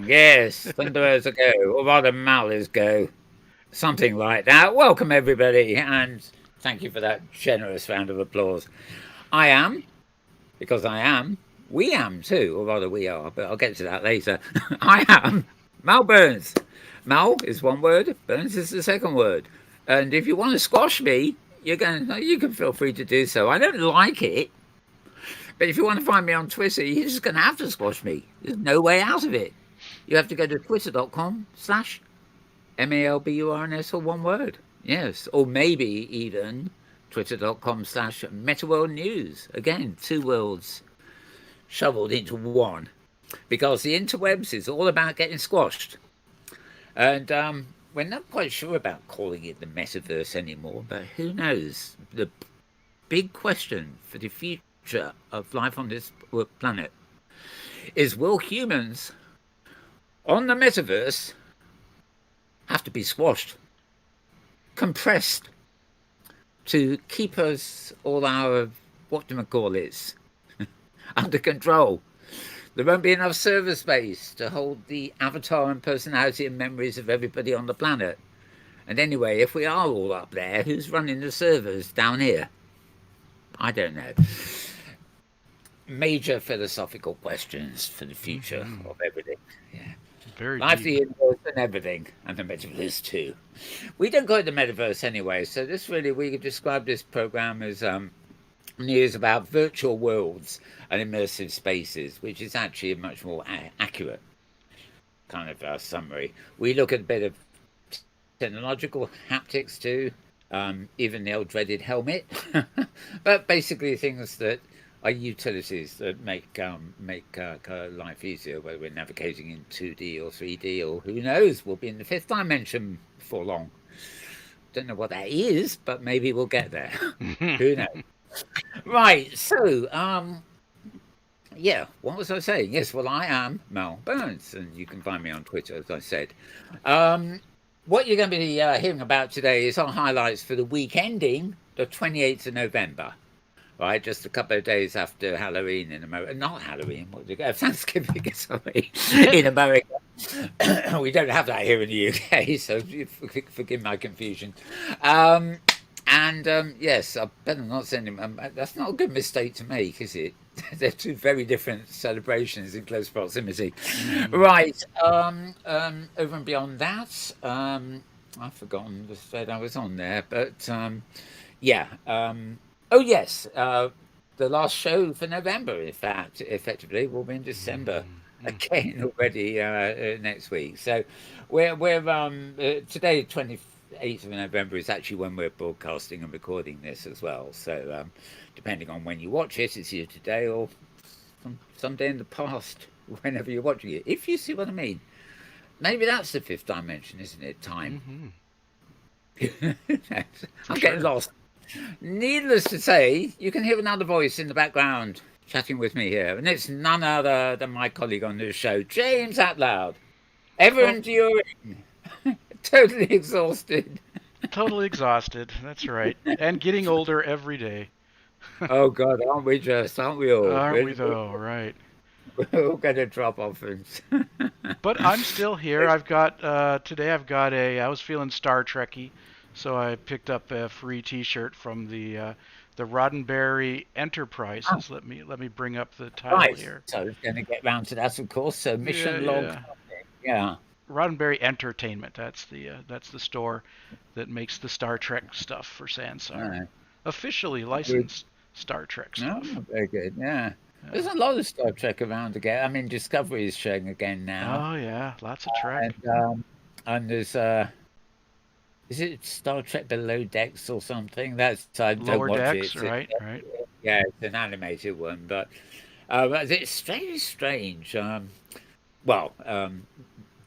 Yes, Thunderers a go, or rather Mallards go. Something like that. Welcome, everybody, and thank you for that generous round of applause. I am, because I am, we am too, or rather we are, but I'll get to that later. I am Mal Burns. Mal is one word, Burns is the second word. And if you want to squash me, you can feel free to do so. I don't like it, but if you want to find me on Twitter, you're just going to have to squash me. There's no way out of it. You have to go to twitter.com/MALBURNS or one word. Yes. Or maybe even twitter.com/Metaworld News. Again, two worlds shoveled into one. Because the interwebs is all about getting squashed. And we're not quite sure about calling it the metaverse anymore, but who knows? The big question for the future of life on this planet is, will humans on the metaverse have to be squashed, compressed, to keep us all our, under control? There won't be enough server space to hold the avatar and personality and memories of everybody on the planet. And anyway, if we are all up there, who's running the servers down here? I don't know. Major philosophical questions for the future of everything. Yeah. Very Life, the deep. universe, and everything, and the metaverse too. We don't call it the metaverse anyway, so we could describe this program as news about virtual worlds and immersive spaces, which is actually a much more accurate kind of summary. We look at a bit of technological haptics too, even the old dreaded helmet, but basically things that are utilities that make life easier, whether we're navigating in 2D or 3D, or who knows, we'll be in the fifth dimension before long. Don't know what that is, but maybe we'll get there. Who knows? Right, so yeah, what was I saying? Yes, well, I am Mal Burns, and you can find me on Twitter, as I said. What you're going to be hearing about today is our highlights for the week ending the 28th of November. Right, just a couple of days after Halloween in America. Not Halloween, what do you go? Thanksgiving, sorry, in America. We don't have that here in the UK, so forgive my confusion. Yes, I better not send him. That's not a good mistake to make, is it? They're two very different celebrations in close proximity. Right. Over and beyond that, I've forgotten the thread I was on there, but yeah. Oh yes, the last show for November, in fact, effectively, will be in December again already next week. So we're today 28th of November is actually when we're broadcasting and recording this as well. So depending on when you watch it, it's either today or someday in the past, whenever you're watching it. If you see what I mean. Maybe that's the fifth dimension, isn't it? Time. I'm getting lost. Needless to say, you can hear another voice in the background chatting with me here, and it's none other than my colleague on this show, James Atlloud. Ever enduring, totally exhausted. Totally exhausted. That's right. And getting older every day. Oh God, aren't we just? Aren't we all? Aren't we though? Right. We're all going to drop off. But I'm still here. I've got today. I was feeling Star Trekky, so I picked up a free T-shirt from the Roddenberry Enterprises. Let me bring up the title Right. here. So we're going to get round to that, of course. So mission Yeah, log. yeah. Yeah. Roddenberry Entertainment. That's the store that makes the Star Trek stuff for Sansar. Right. Officially licensed Star Trek No, stuff. very good. Yeah. There's a lot of Star Trek around again. I mean, Discovery is showing again now. Oh yeah, lots of Trek. And there's is it Star Trek Below Decks or something? That's I don't Lower watch Decks, it. right, right. Yeah, it's an animated one, but it's very strange. Well,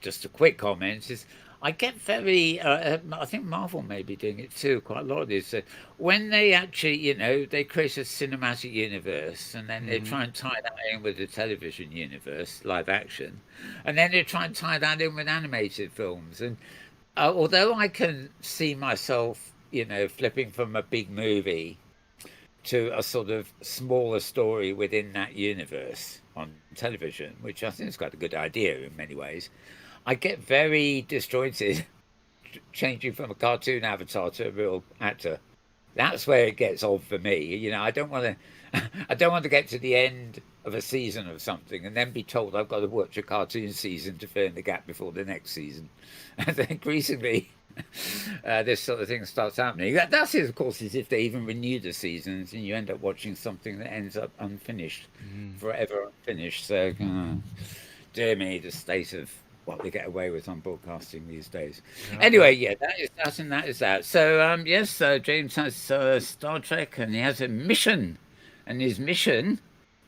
just a quick comment is I get very. I think Marvel may be doing it too. Quite a lot of this. When they actually, they create a cinematic universe, and then they try and tie that in with the television universe, live action, and then they try and tie that in with animated films. And although I can see myself, flipping from a big movie to a sort of smaller story within that universe on television, which I think is quite a good idea in many ways. I get very disjointed changing from a cartoon avatar to a real actor. That's where it gets odd for me. You know, I don't want to, I don't want to get to the end of a season of something and then be told I've got to watch a cartoon season to fill in the gap before the next season. And then increasingly, this sort of thing starts happening. That's it, of course, is if they even renew the seasons and you end up watching something that ends up unfinished, forever unfinished. So, dear me, the state of what they get away with on broadcasting these days. Anyway, yeah, that is that, and that is that. So, yes, James has Star Trek, and he has a mission, and his mission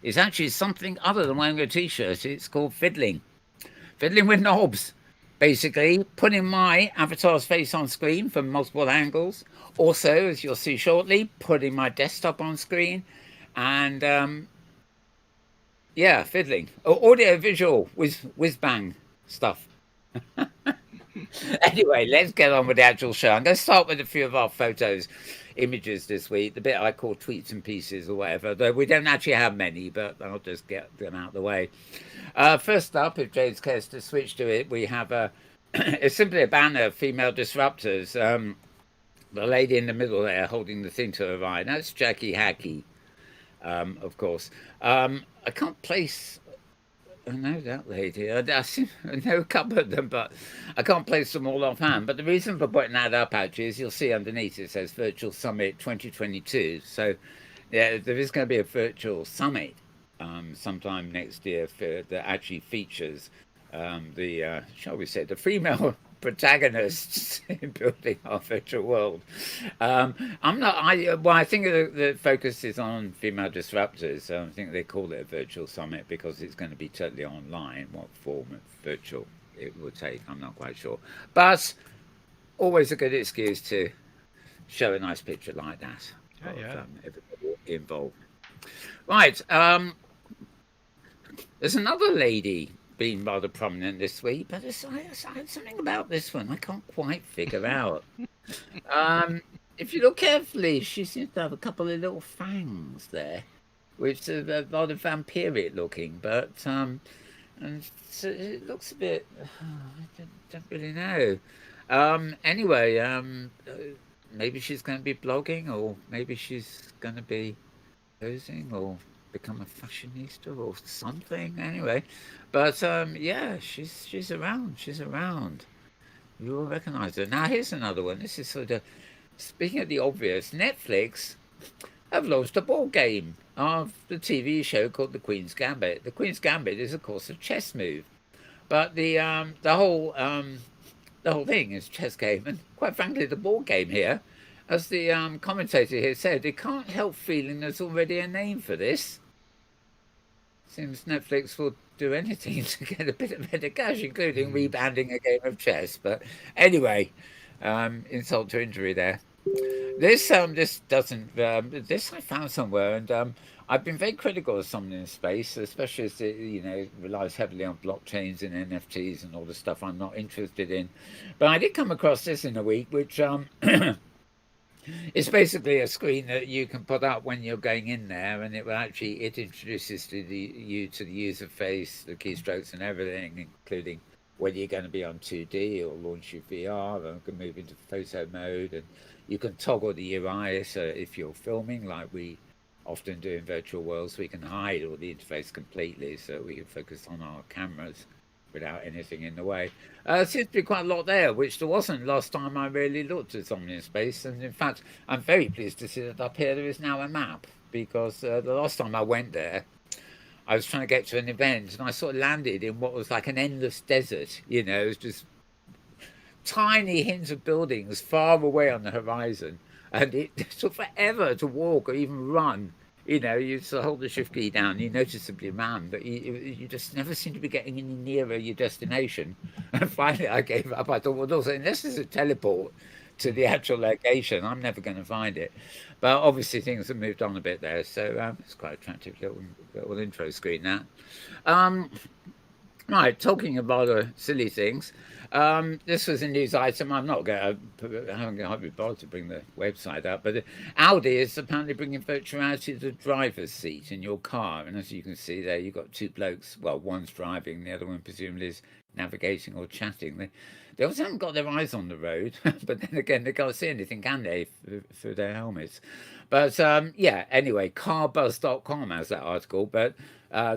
is actually something other than wearing a t-shirt. It's called fiddling, fiddling with knobs. Basically, putting my avatar's face on screen from multiple angles. Also, as you'll see shortly, putting my desktop on screen, and yeah, fiddling, audio, visual, whiz bang stuff. Anyway, let's get on with the actual show. I'm going to start with a few of our photos, images this week, the bit I call tweets and pieces or whatever, though we don't actually have many, but I'll just get them out of the way. First up, if James cares to switch to it, we have it's simply a banner of female disruptors. The lady in the middle there holding the thing to her eye, that's Jackie Hackey, of course. I can't place... I know that lady. I know a couple of them, but I can't place them all offhand. But the reason for putting that up, actually, is you'll see underneath it says Virtual Summit 2022. So, yeah, there is going to be a virtual summit sometime next year that actually features shall we say, the female protagonists in building our virtual world. I think the focus is on female disruptors. I think they call it a virtual summit because it's going to be totally online. What form of virtual it will take, I'm not quite sure. But always a good excuse to show a nice picture like that. Yeah. Everybody involved. Right. There's another lady been rather prominent this week, but I had something about this one I can't quite figure out. If you look carefully, she seems to have a couple of little fangs there, which are rather vampiric looking, but and so it looks a bit. I don't really know. Anyway, maybe she's going to be blogging, or maybe she's going to be posing, or become a fashionista or something. Anyway, but yeah, she's around. She's around. You will recognise her. Now here's another one. This is sort of speaking of the obvious. Netflix have launched a board game of the TV show called The Queen's Gambit. The Queen's Gambit is, of course, a chess move, but the whole thing is a chess game, and quite frankly, the board game here, as the commentator here said, it can't help feeling there's already a name for this. Seems Netflix will do anything to get a bit of better cash, including rebanding a game of chess. But anyway, insult to injury there. This doesn't. This I found somewhere, and I've been very critical of something in space, especially as it relies heavily on blockchains and NFTs and all the stuff I'm not interested in. But I did come across this in a week, which it's basically a screen that you can put up when you're going in there, and it introduces you to the user face, the keystrokes, and everything, including whether you're going to be on 2D or launch your VR, or can move into photo mode, and you can toggle the UI. So if you're filming, like we often do in virtual worlds, we can hide all the interface completely, so we can focus on our cameras without anything in the way. Seems to be quite a lot there, which there wasn't last time I really looked at something in space. And in fact, I'm very pleased to see that up here there is now a map, because the last time I went there, I was trying to get to an event, and I sort of landed in what was like an endless desert. It was just tiny hints of buildings far away on the horizon, and it took forever to walk or even run. You just hold the shift key down, you noticeably ran, but you just never seem to be getting any nearer your destination. And finally I gave up. I thought, well, also, unless there's a teleport to the actual location, I'm never going to find it. But obviously things have moved on a bit there, so it's quite attractive little intro screen, that. Right, talking about silly things. This was a news item. I'm not going to, I haven't got to bother to bring the website up, but Audi is apparently bringing virtuality to the driver's seat in your car. And as you can see there, you've got two blokes. Well, one's driving, the other one presumably is navigating or chatting. They also haven't got their eyes on the road, but then again, they can't see anything, can they, through their helmets? But yeah, anyway, carbuzz.com has that article, but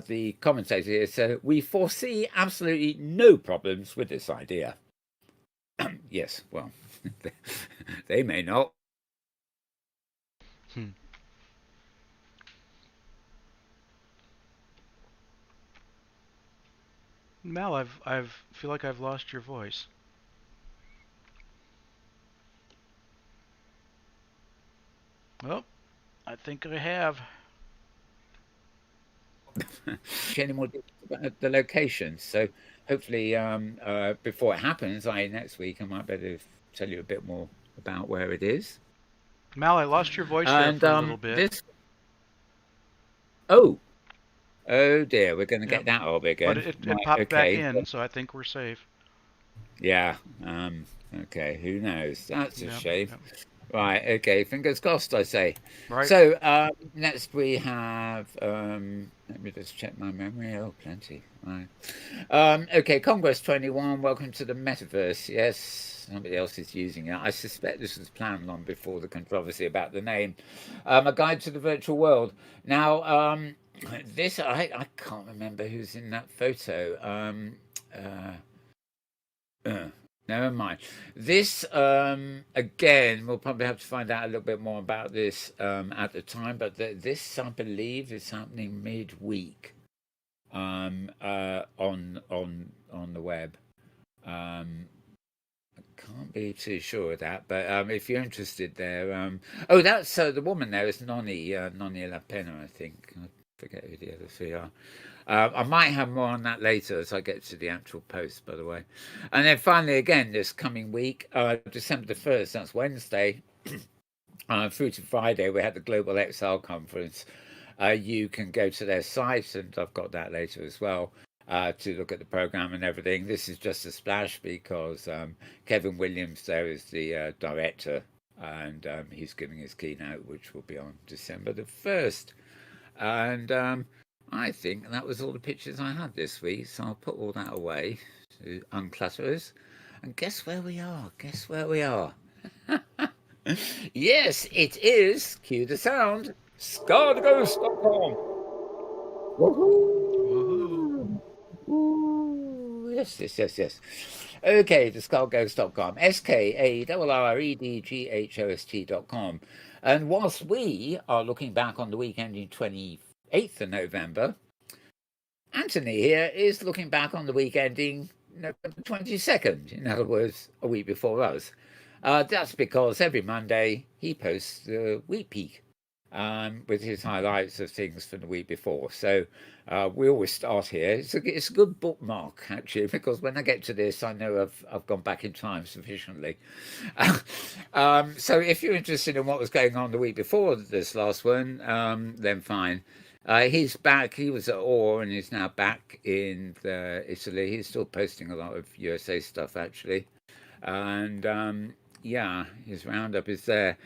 the commentator here said, we foresee absolutely no problems with this idea. Yes, well, they may not. Hmm. Mal, I've feel like I've lost your voice. Well, I think I have. Any more details about the location. So hopefully, before it happens, next week, I might better tell you a bit more about where it is. Mal, I lost your voice there And for a little bit. this, oh, oh dear, we're going to Yep. get that up But again. it Right, popped back okay. in, so I think we're safe. Yeah, okay, who knows? That's a Yep. shame. Yep. Right, okay, fingers crossed, I say. Right. So, next we have, let me just check my memory. Oh, plenty. Right. Okay, Congress 21, welcome to the metaverse. Yes, somebody else is using it. I suspect this was planned long before the controversy about the name. A guide to the virtual world. Now, I can't remember who's in that photo. Uh, Never mind. This again, we'll probably have to find out a little bit more about this at the time. But this, I believe, is happening midweek on the web. Um, can't be too sure of that, but if you're interested there, oh, that's the woman there is Noni La Pena, I think. I forget who the other three are. I might have more on that later as I get to the actual post, by the way. And then finally, again, this coming week, December the 1st, that's Wednesday, through to Friday, we had the Global Exile Conference. You can go to their site, and I've got that later as well, to look at the program and everything. This is just a splash because Kevin Williams there is the director, and he's giving his keynote, which will be on December the 1st. And I think that was all the pictures I had this week, so I'll put all that away to unclutter us. And guess where we are? Guess where we are? Yes, it is, cue the sound, scarghost.com. Woohoo! Woohoo! Ooh, yes, yes, yes, yes. Okay, the scarghost.com, SKARREDGHOST.com. And whilst we are looking back on the weekend in 28th of November, Anthony here is looking back on the week ending November 22nd, in other words, a week before us. That's because every Monday he posts the week peak with his highlights of things from the week before. So we always start here. It's a good bookmark, actually, because when I get to this, I know I've gone back in time sufficiently. So if you're interested in what was going on the week before this last one, then fine. He's back. He was at Or and he's now back in Italy. He's still posting a lot of USA stuff, actually. And yeah, his roundup is there.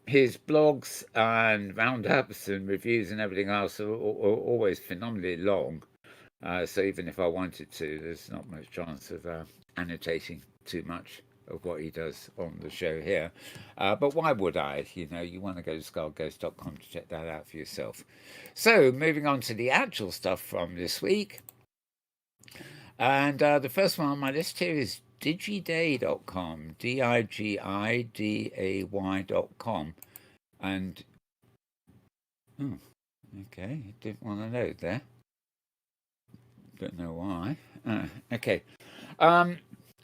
His blogs and roundups and reviews and everything else are always phenomenally long. So even if I wanted to, there's not much chance of annotating too much of what he does on the show here. But why would I? You know, you want to go to skullghost.com to check that out for yourself. So moving on to the actual stuff from this week. And the first one on my list here is digiday.com, DIGIDAY.com. And, oh, okay, didn't want to load there. Don't know why. Okay.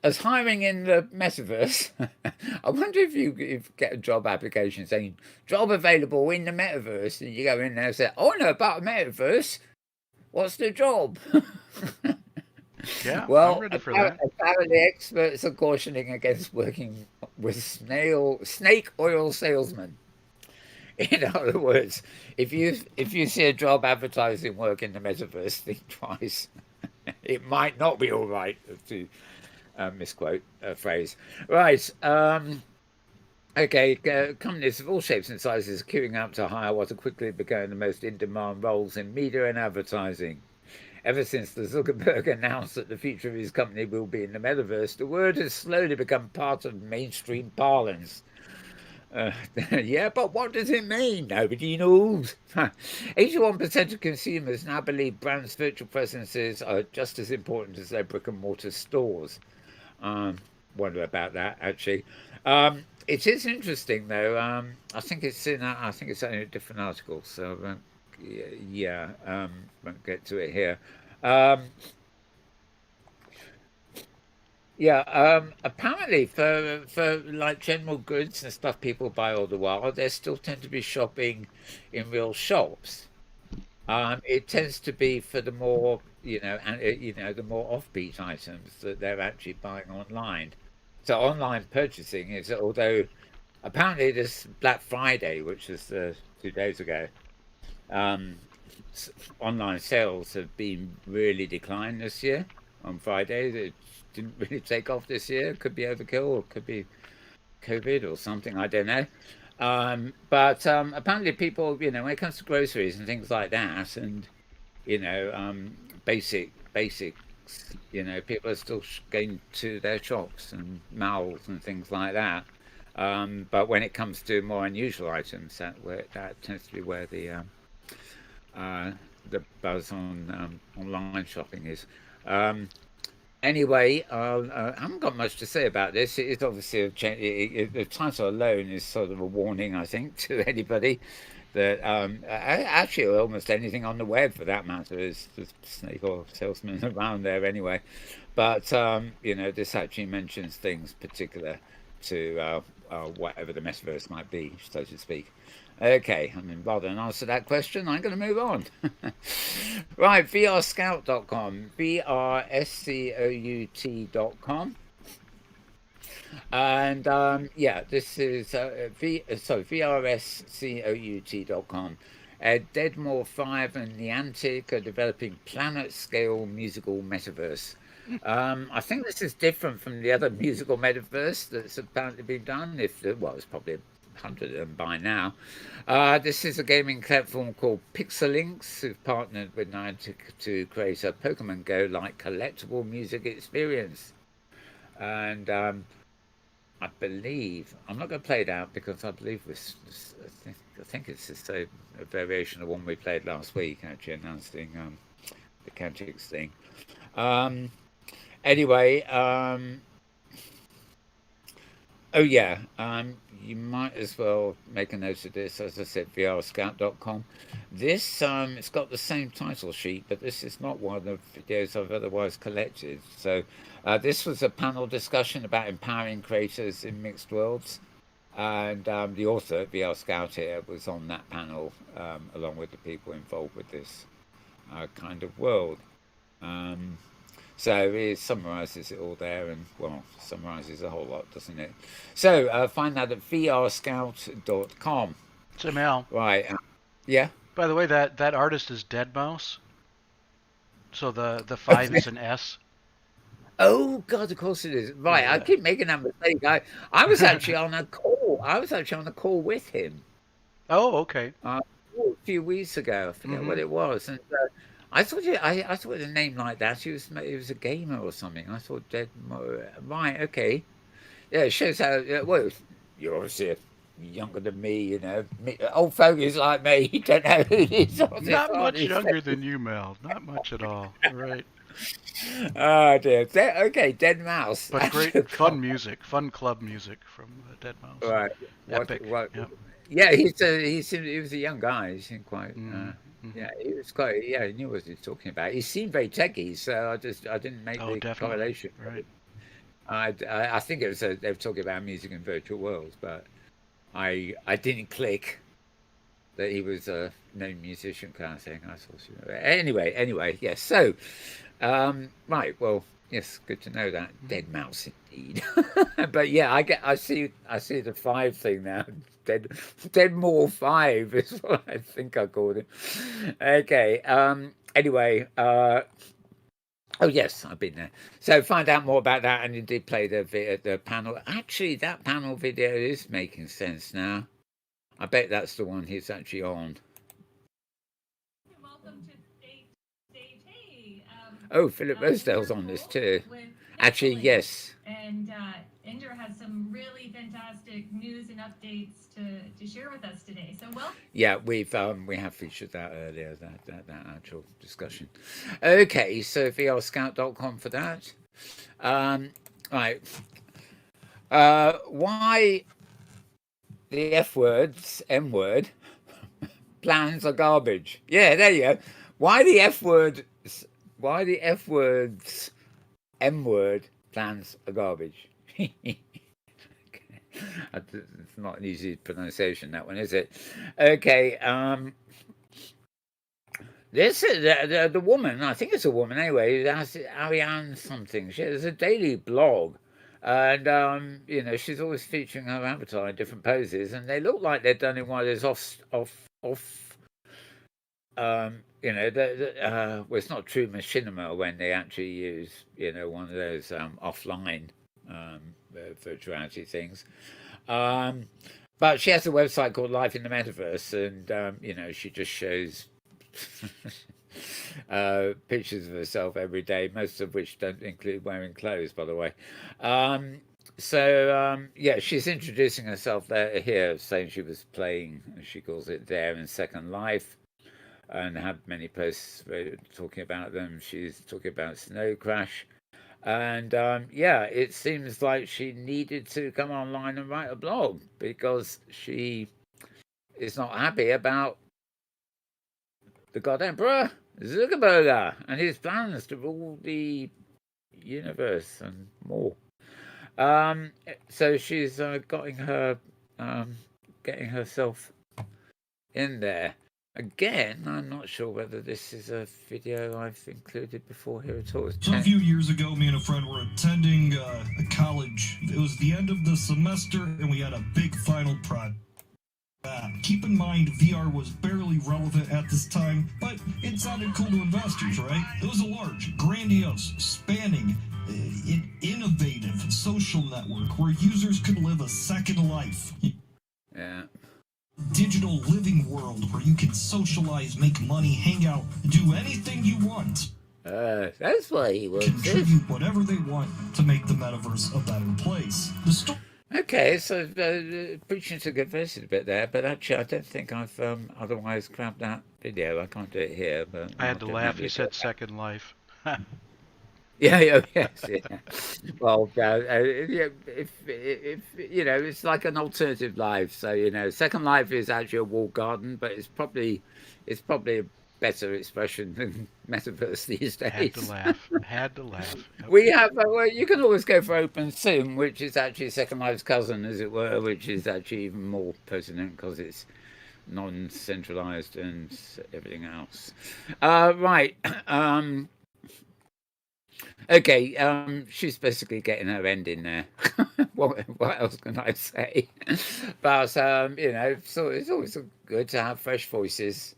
As hiring in the metaverse, I wonder if you get a job application saying job available in the metaverse, and you go in there and say, "Oh, no, about the metaverse. What's the job?" Yeah, I'm Well, ready for that. apparently experts are cautioning against working with snake oil salesmen. In other words, if you see a job advertising work in the metaverse, think twice. It might not be all right to misquote a phrase. Right. Okay. Companies of all shapes and sizes are queuing up to hire what are quickly becoming the most in-demand roles in media and advertising. Ever since the Zuckerberg announced that the future of his company will be in the metaverse, the word has slowly become part of mainstream parlance. Uh, yeah, but what does it mean? Nobody knows. 81% of consumers now believe brands' virtual presences are just as important as their brick and mortar stores. Um, Wonder about that actually. It is interesting though. I think it's in. I think it's in a different article. So yeah, won't get to it here. Um, Yeah, apparently for like general goods and stuff people buy all the while, they still tend to be shopping in real shops. It tends to be for the more, the more offbeat items that they're actually buying online. So online purchasing is, although apparently this Black Friday, which was 2 days ago, um, online sales have been really declined this year. On Friday, it didn't really take off this year. It could be overkill, or could be COVID or something. I don't know. But apparently, people, when it comes to groceries and things like that, and you know, um, basics, people are still going to their shops and malls and things like that. But when it comes to more unusual items, that tends to be where uh, the buzz on online shopping is. Um, anyway, I haven't got much to say about this. It is obviously a change. The title alone is sort of a warning, I think, to anybody that actually almost anything on the web for that matter is just snake oil salesman around there anyway. But this actually mentions things particular to whatever the metaverse might be, so to speak. Okay, I mean, rather than answer that question, I'm going to move on. Right, vrscout.com, vrscout.com. And yeah, this is vrscout.com. Deadmore 5 and Niantic are developing planet scale musical metaverse. I think this is different from the other musical metaverse that's apparently been done. Well, it's probably 100 of them by now. This is a gaming platform called Pixelinks, who've partnered with Niantic to create a Pokemon Go like collectible music experience. And I believe I'm not going to play it out because I believe I think it's just a variation of one we played last week, actually announcing the Cantix thing. Um, anyway, oh yeah, you might as well make a note of this. As I said, vrscout.com. This it's got the same title sheet, but this is not one of the videos I've otherwise collected. So this was a panel discussion about empowering creators in mixed worlds, and the author at VR Scout here was on that panel along with the people involved with this kind of world. Um, so it summarizes it all there, and well, summarizes a whole lot, doesn't it? So find that at vrscout.com. So Mal, Right. Yeah. by the way, that artist is Deadmau5. So the 5 is an S. Oh God, of course it is. Right. I Yeah. keep making that mistake. I was actually on a call. I was actually on a call with him Oh, okay. uh, a few weeks ago. I forget Mm-hmm. what it was, and I thought a name like that. He was a gamer or something. I thought Dead. Right. Okay. Yeah, it shows how well you're obviously younger than me. Old fogies like me don't know who these artists Not are much these younger days. than you, Mel. Not much at all. Right. Oh dear. Okay, Dead Mouse. But great, fun music, fun club music from Deadmau5. Right. What? Epic. What? Yep. Yeah, he was a young guy. He seemed quite. Mm-hmm. Yeah, he was quite. Yeah, he knew what he was talking about. He seemed very techy, so I didn't make Oh, the definitely. correlation. Right. I think it was they were talking about music in virtual worlds, but I didn't click that he was a known musician kind of thing. I thought, anyway, yes. So, right, well, yes, good to know that. Dead mouse indeed. But yeah, I see the 5 thing now. Dead Dead More 5 is what I think I called it. Okay. Anyway, Oh yes, I've been there. So find out more about that, and you did play the panel. Actually, that panel video is making sense now. I bet that's the one he's actually on. Welcome to stage. Hey, Oh, Philip Rosedale's Indra on this Cole too. with Actually, Pixelated. yes. And Indra has some really fantastic news and updates to share with us today. So, well, Yeah, we have featured that earlier, that actual discussion. Okay, so vrscout.com for that. Right. Why the F words, M word, plans are garbage? Yeah, there you go. Why the F word, why the F words, M word, plans are garbage? It's not an easy pronunciation, that one, is it? Okay, this the woman, I think it's a woman anyway, that's Ariane something. She has a daily blog. And she's always featuring her avatar in different poses, and they look like they're done in one of those off. Well, it's not true machinima when they actually use, one of those offline virtuality things. Um, but she has a website called Life in the Metaverse, and she just shows pictures of herself every day, most of which don't include wearing clothes, by the way. Um, yeah, she's introducing herself here, saying she was playing, she calls it There in Second Life, and had many posts talking about them. She's talking about Snow Crash. And yeah, it seems like she needed to come online and write a blog because she is not happy about the God Emperor Zuckerberg and his plans to rule the universe and more. Um, so she's getting herself in there. Again, I'm not sure whether this is a video I've included before here at all. So a few years ago, me and a friend were attending a college. It was the end of the semester, and we had a big final project. Keep in mind, VR was barely relevant at this time, but it sounded cool to investors, right? It was a large, grandiose, spanning, innovative social network where users could live a second life. Yeah. Digital living world where you can socialize, make money, hang out, do anything you want. That's why he wants Contribute whatever they want to make the metaverse a better place. Okay, so preaching to converted a bit there, but actually I don't think I've otherwise grabbed that video. I can't do it here, but I had to laugh. He said Second Life. Yeah, yes, yeah. Well, yeah, if it's like an alternative life. So Second Life is actually a walled garden, but it's probably a better expression than metaverse these days. Had to laugh. Had to laugh. We have, well, you can always go for Open Sim, which is actually Second Life's cousin, as it were, which is actually even more pertinent because it's non-centralized and everything else. Right. Okay, she's basically getting her end in there. what else can I say? But so it's always good to have fresh voices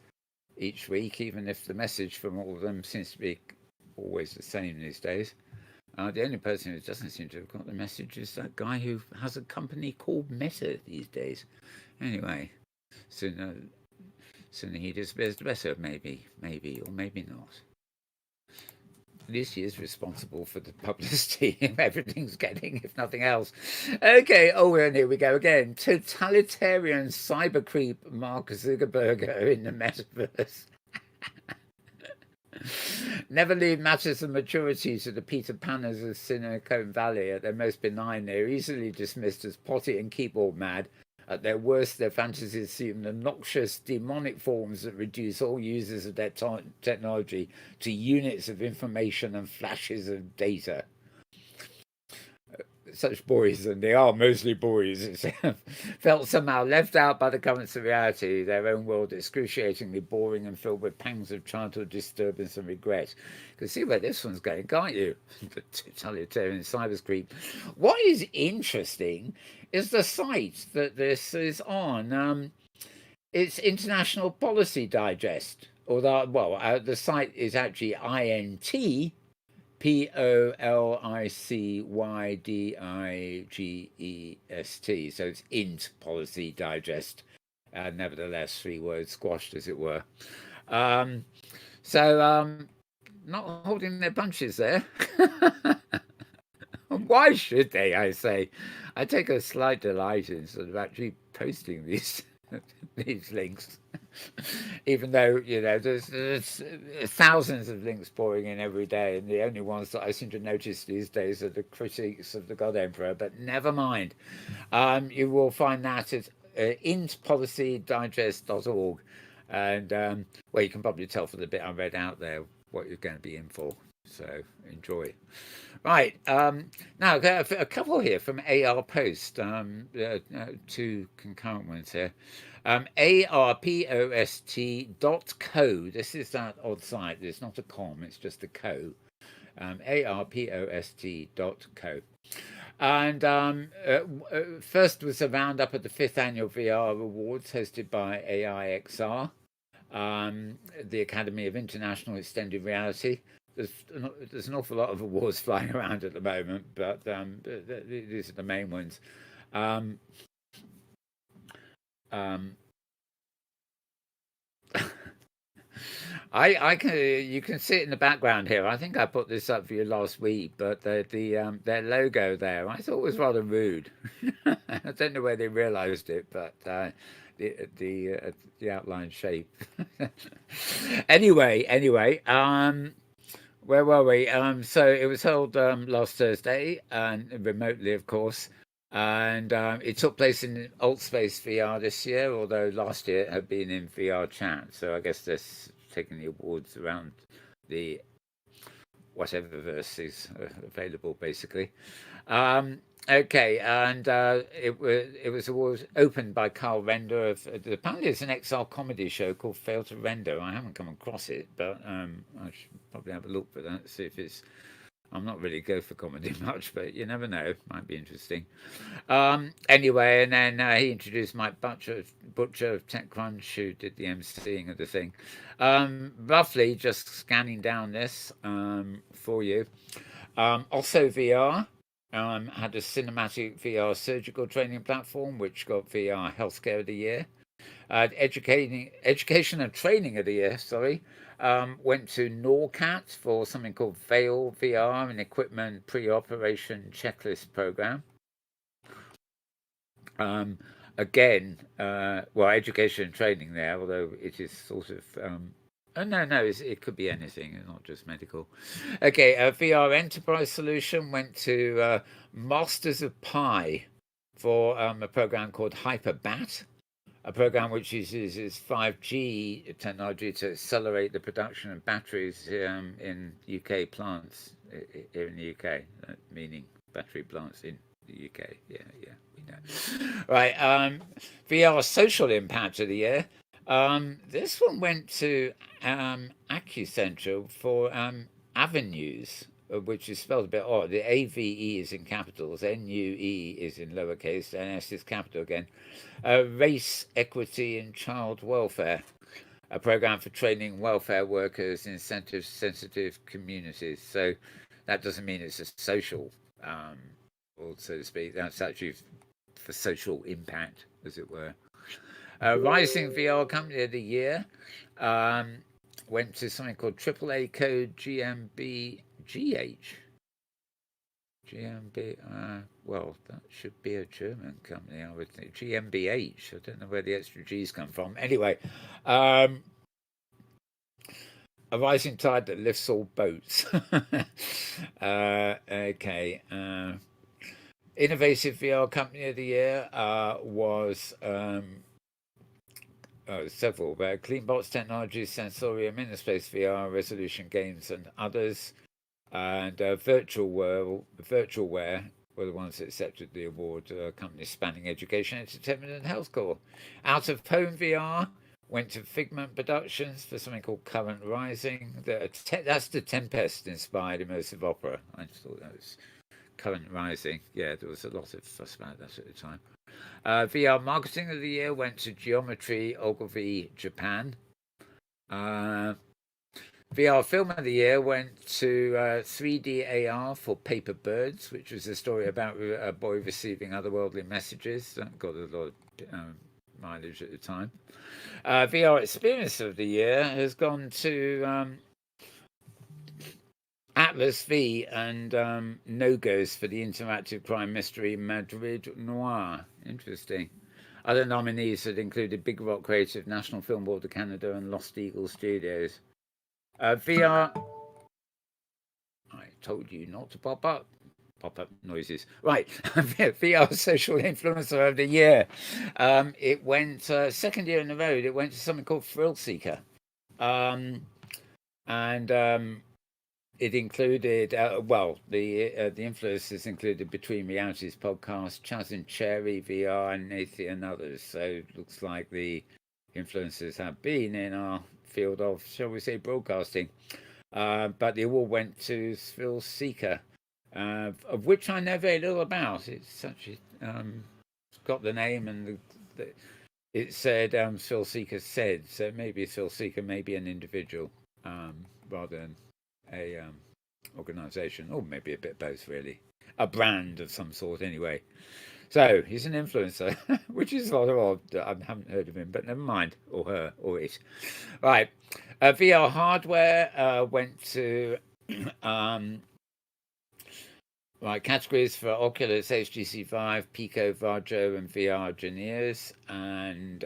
each week, even if the message from all of them seems to be always the same these days. The only person who doesn't seem to have got the message is that guy who has a company called Meta these days. Anyway, sooner he disappears, the better. Maybe, or maybe not. At least he is responsible for the publicity everything's getting, if nothing else. Okay, and here we go again. Totalitarian cyber creep Mark Zuckerberg in the metaverse. Never leave matters of maturity to the Peter Panners of Silicon Valley. At their most benign, they're easily dismissed as potty and keyboard mad. At their worst, their fantasies assume the noxious, demonic forms that reduce all users of their technology to units of information and flashes of data. Such boys, and they are mostly boys, felt somehow left out by the currents of reality, their own world excruciatingly boring and filled with pangs of childhood disturbance and regret. You can see where this one's going, can't you? The totalitarian cyber creep. What is interesting is the site that this is on. It's International Policy Digest, although, the site is actually INT POLICYDIGEST. So it's int policy digest. Nevertheless, 3 words squashed, as it were. Not holding their punches there. Why should they, I say? I take a slight delight in sort of actually posting these these links, even though there's thousands of links pouring in every day, and the only ones that I seem to notice these days are the critiques of the God Emperor. But never mind, you will find that at intpolicydigest.org, and well, you can probably tell from the bit I read out there what you're going to be in for. So enjoy. Right, now a couple here from AR Post, 2 concurrent ones here. ARPOST.co, this is that odd site, it's not a com, it's just a co. ARPOST.co. And first was a roundup of the 5th Annual VR Awards hosted by AIXR, the Academy of International Extended Reality. There's an awful lot of awards flying around at the moment, but these are the main ones. You can see it in the background here. I think I put this up for you last week, but their logo there I thought was rather rude. I don't know where they realised it, but the outline shape. Anyway. Where were we? So it was held last Thursday, and remotely, of course, and it took place in Altspace VR this year, although last year it had been in VR Chat. So I guess they're taking the awards around the whatever verse is available, basically. Okay, and it was opened by Carl Render. Apparently, it's an Exile comedy show called Fail to Render. I haven't come across it, but I should probably have a look for that. See if it's. I'm not really go for comedy much, but you never know. Might be interesting. Anyway, and then he introduced Mike Butcher of TechCrunch, who did the emceeing of the thing. Roughly, just scanning down this for you. Also, VR. Had a cinematic VR surgical training platform, which got VR Healthcare of the Year. Education and Training of the Year, went to NORCAT for something called Veil VR, an equipment pre-operation checklist program. Again, education and training there, although it is sort of... no, it could be anything, it's not just medical. Okay, VR Enterprise Solution went to Masters of Pi for a program called HyperBat, a program which uses 5G technology to accelerate the production of batteries in UK plants, here in the UK, meaning battery plants in the UK. Yeah, we know. Right, VR Social Impact of the Year. This one went to AccuCentral for Avenues, which is spelled a bit odd. The AVE is in capitals, NUE is in lowercase, NS is capital again. Race, Equity and Child Welfare, a program for training welfare workers in sensitive communities. So that doesn't mean it's a social, or so to speak. That's actually for social impact, as it were. Rising VR Company of the Year went to something called AAA Code GmbH. Well, that should be a German company, I would think. GmbH. I don't know where the extra G's come from. Anyway, a rising tide that lifts all boats. Okay. Innovative VR Company of the Year was... several, but Cleanbox Technologies, Sensorium, Innerspace VR, Resolution Games, and others. And Virtualware were the ones that accepted the award. Companies spanning education, entertainment, and healthcare. Out of Home VR went to Figment Productions for something called Current Rising. That's the Tempest-inspired immersive opera. I thought that was Current Rising. Yeah, there was a lot of fuss about that at the time. VR Marketing of the Year went to Geometry Ogilvy, Japan. VR film of the year went to 3D AR for Paper Birds, which was a story about a boy receiving otherworldly messages. That got a lot of mileage at the time. VR experience of the year has gone to Atlas V and No Ghost for the interactive crime mystery Madrid Noir. Interesting. Other nominees had included Big Rock Creative, National Film Board of Canada, and Lost Eagle Studios. VR. I told you not to pop up noises. Right. VR Social Influencer of the Year. It went, second year in a row, it went to something called Thrill Seeker. It included, the influencers included Between Realities podcast, Chaz and Cherry VR, and Nathan and others. So it looks like the influencers have been in our field of, shall we say, broadcasting. But the award went to Thrill Seeker, of which I know very little about. It's such a, it's got the name and it said Thrill Seeker said, so maybe Thrill Seeker may be an individual rather than a organization, or maybe a bit both, really. A brand of some sort, anyway. So he's an influencer, which is rather odd. I haven't heard of him, but never mind, or her, or it. Right, VR hardware went to categories for Oculus, HTC Vive, Pico, Varjo, and VR Engineers, and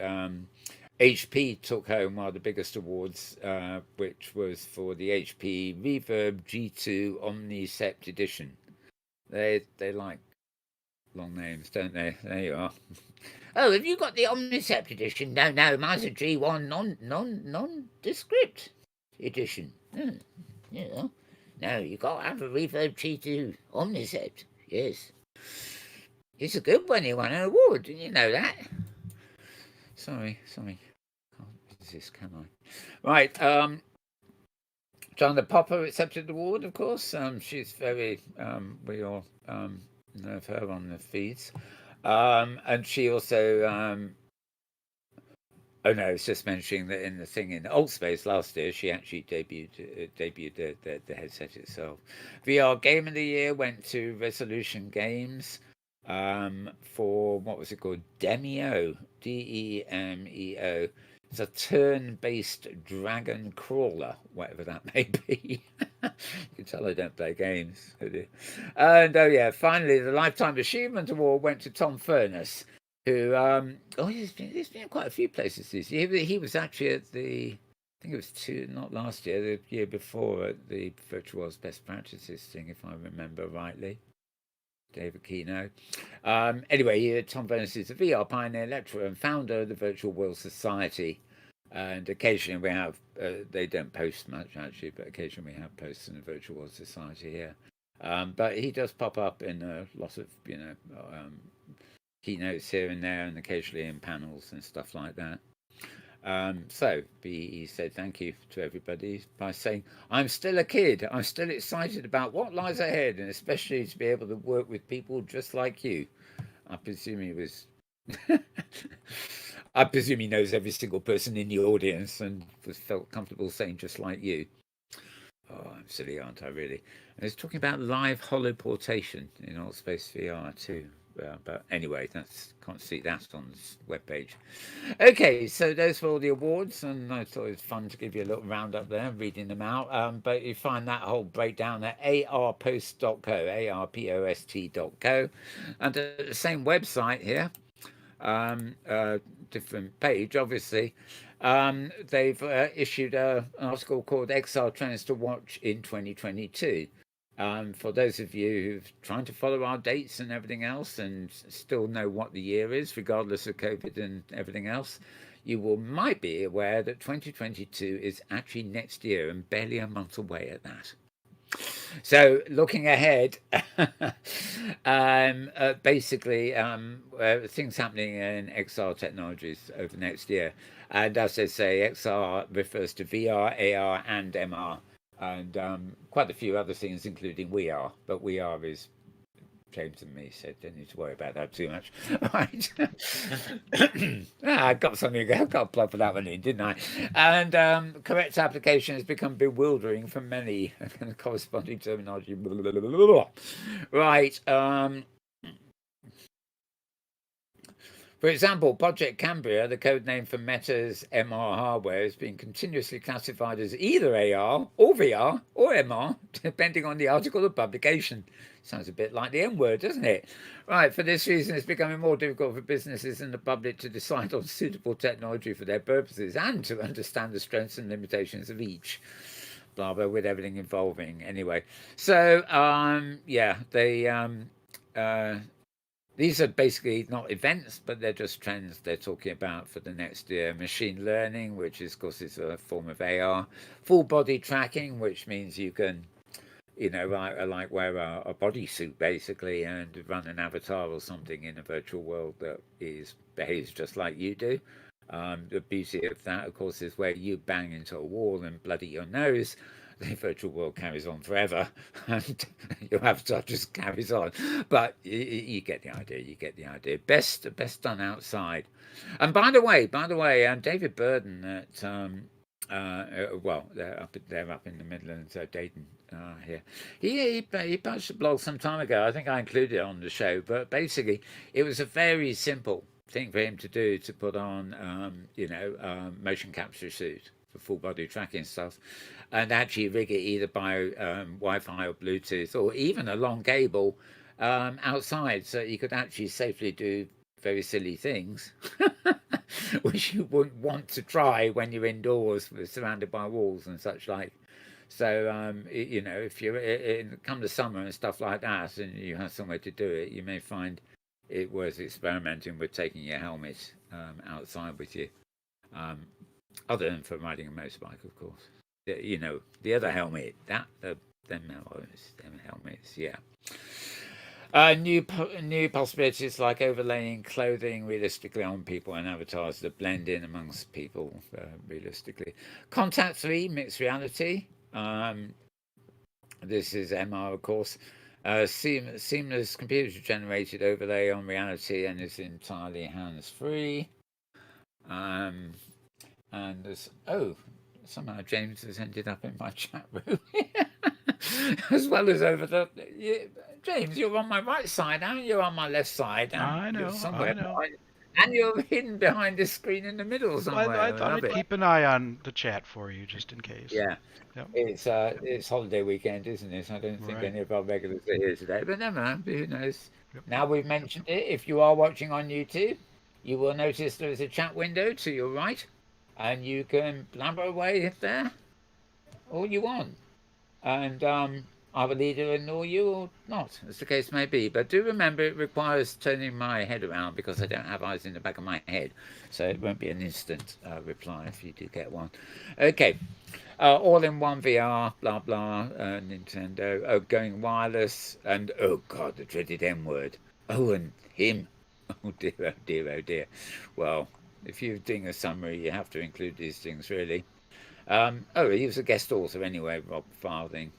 HP took home one of the biggest awards, which was for the HP Reverb G2 Omnicept Edition. They like long names, don't they? There you are. Oh, have you got the Omnicept Edition? No, mine's a G1 nondescript edition. Yeah. No, you got to have a Reverb G2 Omnicept. Yes. It's a good one. He won an award. Didn't you know that? Sorry. Can't resist, can I? Right. Joanna Popper accepted the award, of course. She's very, we all know of her on the feeds. And she also, it's just mentioning that in the thing in Altspace last year, she actually debuted the headset itself. VR Game of the Year went to Resolution Games for, what was it called? Demeo, Demeo. It's a turn-based dragon crawler, whatever that may be. You can tell I don't play games. And finally, the Lifetime Achievement Award went to Tom Furness, who he's been quite a few places this year. He was actually at I think it was not last year, the year before, at the Virtual World's Best Practices thing, if I remember rightly. David Keno. Anyway, Tom Furness is a VR pioneer, lecturer, and founder of the Virtual World Society. And occasionally we have, they don't post much actually, but occasionally we have posts in the Virtual World Society here. But he does pop up in a lot of, keynotes here and there, and occasionally in panels and stuff like that. So he said thank you to everybody by saying, I'm still a kid. I'm still excited about what lies ahead, and especially to be able to work with people just like you. I presume he was... I presume he knows every single person in the audience and felt comfortable saying just like you. Oh, I'm silly, aren't I, really? And he's talking about live holoportation in Altspace VR too. But anyway, can't see that on this webpage. Okay, so those were all the awards, and I thought it was fun to give you a little roundup there, reading them out. But you find that whole breakdown at arpost.co, arpost.co, and at the same website here, different page, obviously. They've issued an article called Exile Trends to Watch in 2022. For those of you who've trying to follow our dates and everything else and still know what the year is, regardless of COVID and everything else, you might be aware that 2022 is actually next year and barely a month away at that. So looking ahead, basically things happening in XR technologies over next year. And as they say, XR refers to VR, AR and MR. And quite a few other things, including VR, but VR is James and me, so don't need to worry about that too much. Right. I got something, I got a plug for that one in, didn't I? And correct application has become bewildering for many. Corresponding terminology. Right. For example, Project Cambria, the code name for Meta's MR hardware, is being continuously classified as either AR or VR or MR, depending on the article of publication. Sounds a bit like the M word, doesn't it? Right, for this reason, it's becoming more difficult for businesses and the public to decide on suitable technology for their purposes and to understand the strengths and limitations of each. Blah, blah, with everything involving. Anyway, so, yeah, these are basically not events, but they're just trends they're talking about for the next year. Machine learning, which is, of course, is a form of AR. Full body tracking, which means you can, like wear a bodysuit basically and run an avatar or something in a virtual world that behaves just like you do. The beauty of that, of course, is where you bang into a wall and bloody your nose, the virtual world carries on forever, and your avatar just carries on. But you get the idea. You get the idea. Best done outside. And by the way, David Burden at they're up in the Midlands, Dayton here. He published a blog some time ago. I think I included it on the show. But basically, it was a very simple thing for him to do, to put on motion capture suit for full body tracking stuff, and actually rig it either by Wi-Fi or Bluetooth or even a long cable outside, so you could actually safely do very silly things which you wouldn't want to try when you're indoors surrounded by walls and such like. So if you're come the summer and stuff like that and you have somewhere to do it, you may find it was experimenting with taking your helmet outside with you, other than for riding a motorbike, of course. The other helmet, them helmets, yeah. New possibilities like overlaying clothing realistically on people and avatars that blend in amongst people realistically. Contact 3, mixed reality. This is MR, of course. Seamless computer-generated overlay on reality and is entirely hands-free. And there's somehow James has ended up in my chat room as well as over the. James, you're on my right side, and you're on my left side. And I know. You're somewhere behind, and you're hidden behind this screen in the middle somewhere. I thought I'd keep an eye on the chat for you just in case. Yeah. Yep. It's holiday weekend, isn't it? I don't think any of our regulars are here today, but never mind, who knows? Yep. Now we've mentioned it, if you are watching on YouTube, you will notice there is a chat window to your right, and you can blabber away there all you want. And I will either ignore you or not, as the case may be. But do remember, it requires turning my head around because I don't have eyes in the back of my head. So it won't be an instant reply if you do get one. Okay. All-in-one VR, blah, blah, Nintendo, going wireless, and, oh, God, the dreaded M-word. Oh, and him. Oh, dear, oh, dear, oh, dear. Well, if you're doing a summary, you have to include these things, really. He was a guest author anyway, Rob Farthing.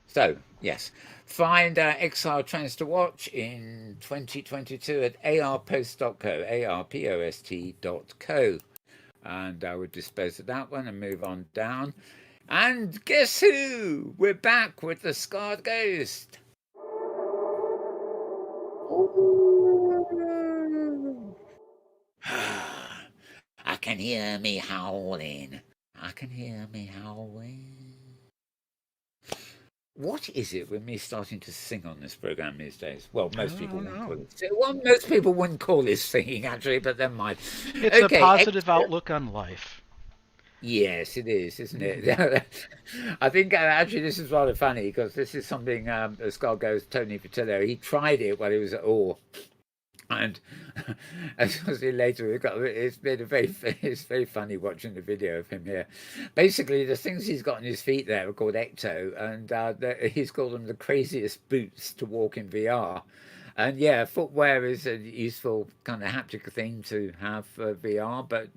So, yes, find Exile trends to watch in 2022 at arpost.co, arpost.co. And I would dispose of that one and move on down. And guess who? We're back with the Scarred Ghost. I can hear me howling. I can hear me howling. What is it with me starting to sing on this program these days? Well, most people wouldn't call it. Well, most people wouldn't call this singing actually, but never mind. It's a positive outlook on life. Yes, it is, isn't it? I think actually this is rather funny because this is something Scarred Ghost Tony Patillo. He tried it while he was at Orr. And as you'll see later, it's very funny watching the video of him here. Basically, the things he's got on his feet there are called Ecto, and he's called them the craziest boots to walk in VR. And yeah, footwear is a useful kind of haptic thing to have for VR, but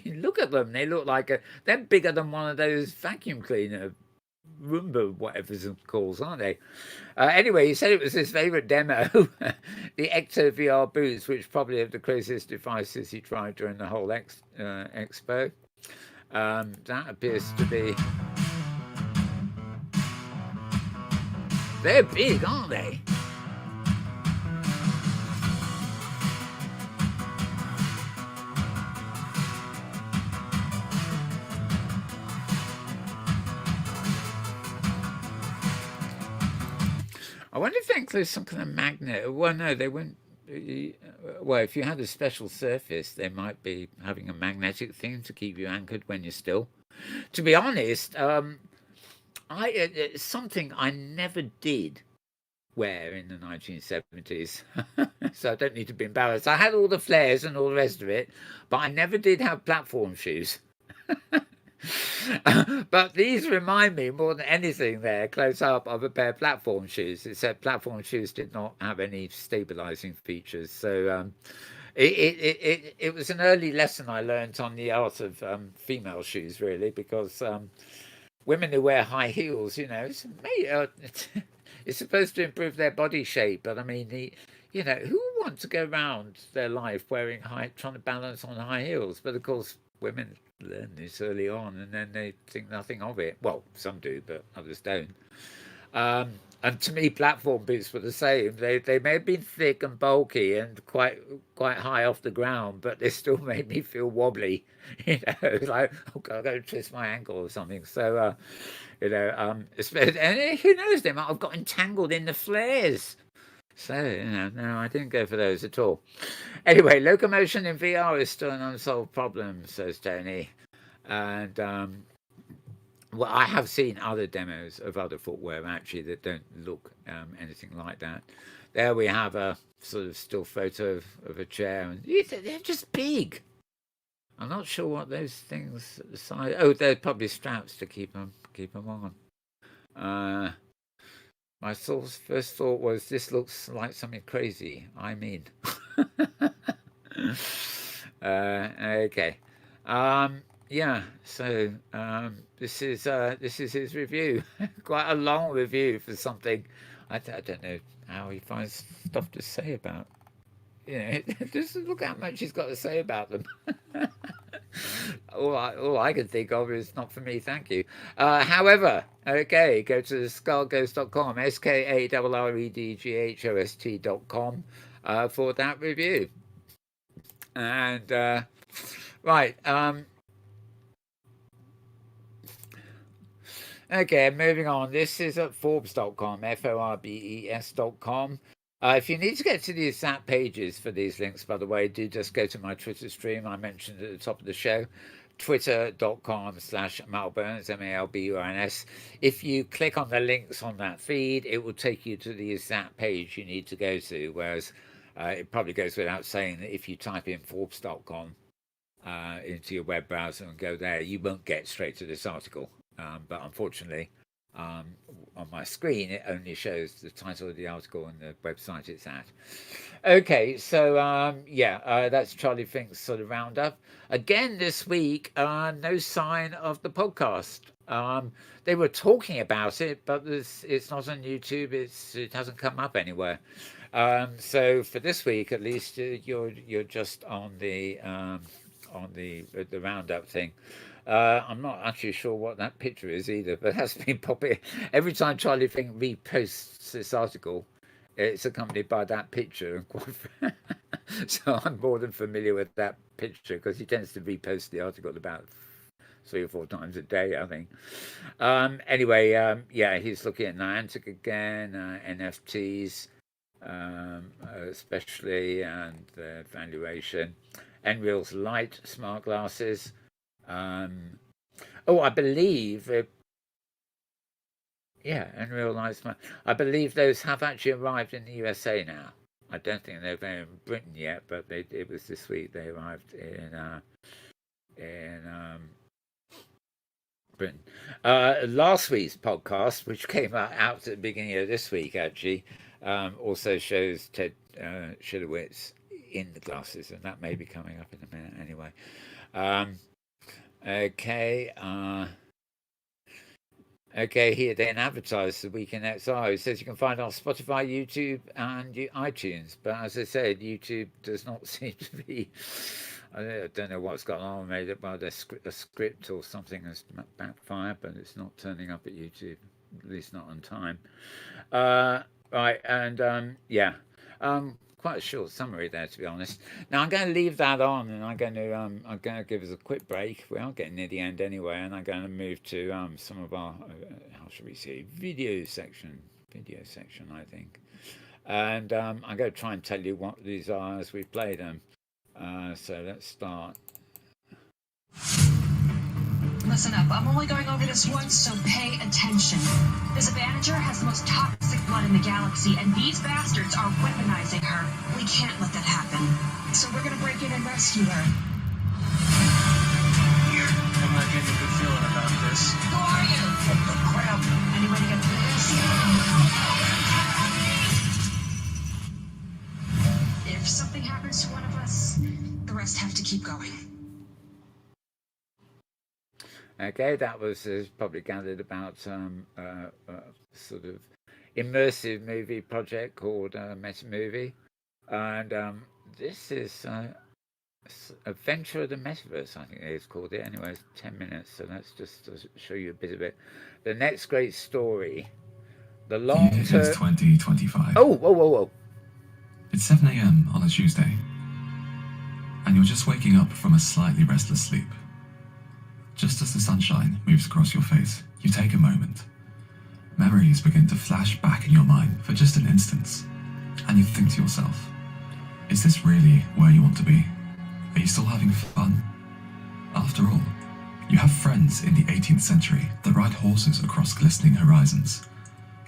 look at them. They look like they're bigger than one of those vacuum cleaner Roomba, whatever's calls, aren't they? Anyway, he said it was his favourite demo, the Ecto VR boots, which probably are the craziest devices he tried during the whole expo. That appears to be... They're big, aren't they? I wonder if they include some kind of magnet. Well, no, they wouldn't. Well, if you had a special surface, they might be having a magnetic thing to keep you anchored when you're still. To be honest, it's something I never did wear in the 1970s, so I don't need to be embarrassed. I had all the flares and all the rest of it, but I never did have platform shoes. But these remind me more than anything there, close up, of a pair of platform shoes, except platform shoes did not have any stabilizing features. So it was an early lesson I learned on the art of female shoes, really, because women who wear high heels, you know, it's supposed to improve their body shape, but I mean, you know, who wants to go around their life wearing trying to balance on high heels? But of course, women learn this early on, and then they think nothing of it. Well, some do, but others don't. And to me, platform boots were the same. They may have been thick and bulky and quite high off the ground, but they still made me feel wobbly. You know, like, oh God, I'm going to twist my ankle or something. So, you know, and who knows, they might have got entangled in the flares. So, you know, no, I didn't go for those at all. Anyway, locomotion in VR is still an unsolved problem, says Tony. And, well, I have seen other demos of other footwear, actually, that don't look anything like that. There we have a sort of still photo of a chair, and they're just big. I'm not sure what those things at the side... Oh, they're probably straps to keep them on. My first thought was, this looks like something crazy. I mean. Okay. Yeah, so this is his review. Quite a long review for something. I don't know how he finds stuff to say about. You know, just look how much he's got to say about them. All I can think of is not for me, thank you. However, okay, go to skarredghost.com, SKARREDGHOST.com for that review. And right, okay, moving on. This is at Forbes.com, FORBES.com. If you need to get to the exact pages for these links, by the way, do just go to my Twitter stream I mentioned at the top of the show, twitter.com/Mal Burns, MALBURNS. If you click on the links on that feed, it will take you to the exact page you need to go to, whereas it probably goes without saying that if you type in Forbes.com into your web browser and go there, you won't get straight to this article. But unfortunately, on my screen, it only shows the title of the article and the website it's at. Okay, so that's Charlie Fink's sort of roundup. Again this week, no sign of the podcast. They were talking about it, but it's not on YouTube. It hasn't come up anywhere. So for this week, at least, you're just on the roundup thing. I'm not actually sure what that picture is either, but that's been popping every time Charlie Fink reposts this article. It's accompanied by that picture, so I'm more than familiar with that picture because he tends to repost the article about 3 or 4 times a day, I think. Anyway, he's looking at Niantic again, NFTs, especially, and the valuation. Nreal's Light smart glasses. I believe Unreal Light smart. I believe those have actually arrived in the USA now. I don't think they've been in Britain yet, but it was this week they arrived in Britain. Last week's podcast, which came out at the beginning of this week, actually, also shows Ted Schilowitz in the glasses, and that may be coming up in a minute anyway. Okay. Okay, here then advertised the Week in Exile. It says you can find it on Spotify, YouTube, and iTunes. But as I said, YouTube does not seem to be. I don't know what's gone on. Maybe a script or something has backfired, but it's not turning up at YouTube, at least not on time. Right, and yeah, quite a short summary there, to be honest. Now I'm going to leave that on, and I'm going to give us a quick break. We are getting near the end anyway, and I'm going to move to some of our how should we say video section, I think, and I'm going to try and tell you what these are as we play them. So let's start. Listen up, I'm only going over this once, so pay attention. This Avager has the most toxic blood in the galaxy, and these bastards are weaponizing her. We can't let that happen. So we're gonna break in and rescue her. I'm not getting a good feeling about this. Who are you? What the crap? Any way to get through this? If something happens to one of us, the rest have to keep going. Okay, that was probably gathered about sort of immersive movie project called Metamovie, and this is Adventure of the Metaverse, I think it's called it. Anyway, it's 10 minutes, so let's just show you a bit of it. The next great story, the long term. It is 2025. Oh, whoa, whoa, whoa! It's 7 a.m. on a Tuesday, and you're just waking up from a slightly restless sleep. Just as the sunshine moves across your face, you take a moment. Memories begin to flash back in your mind for just an instant, and you think to yourself, is this really where you want to be? Are you still having fun? After all, you have friends in the 18th century that ride horses across glistening horizons.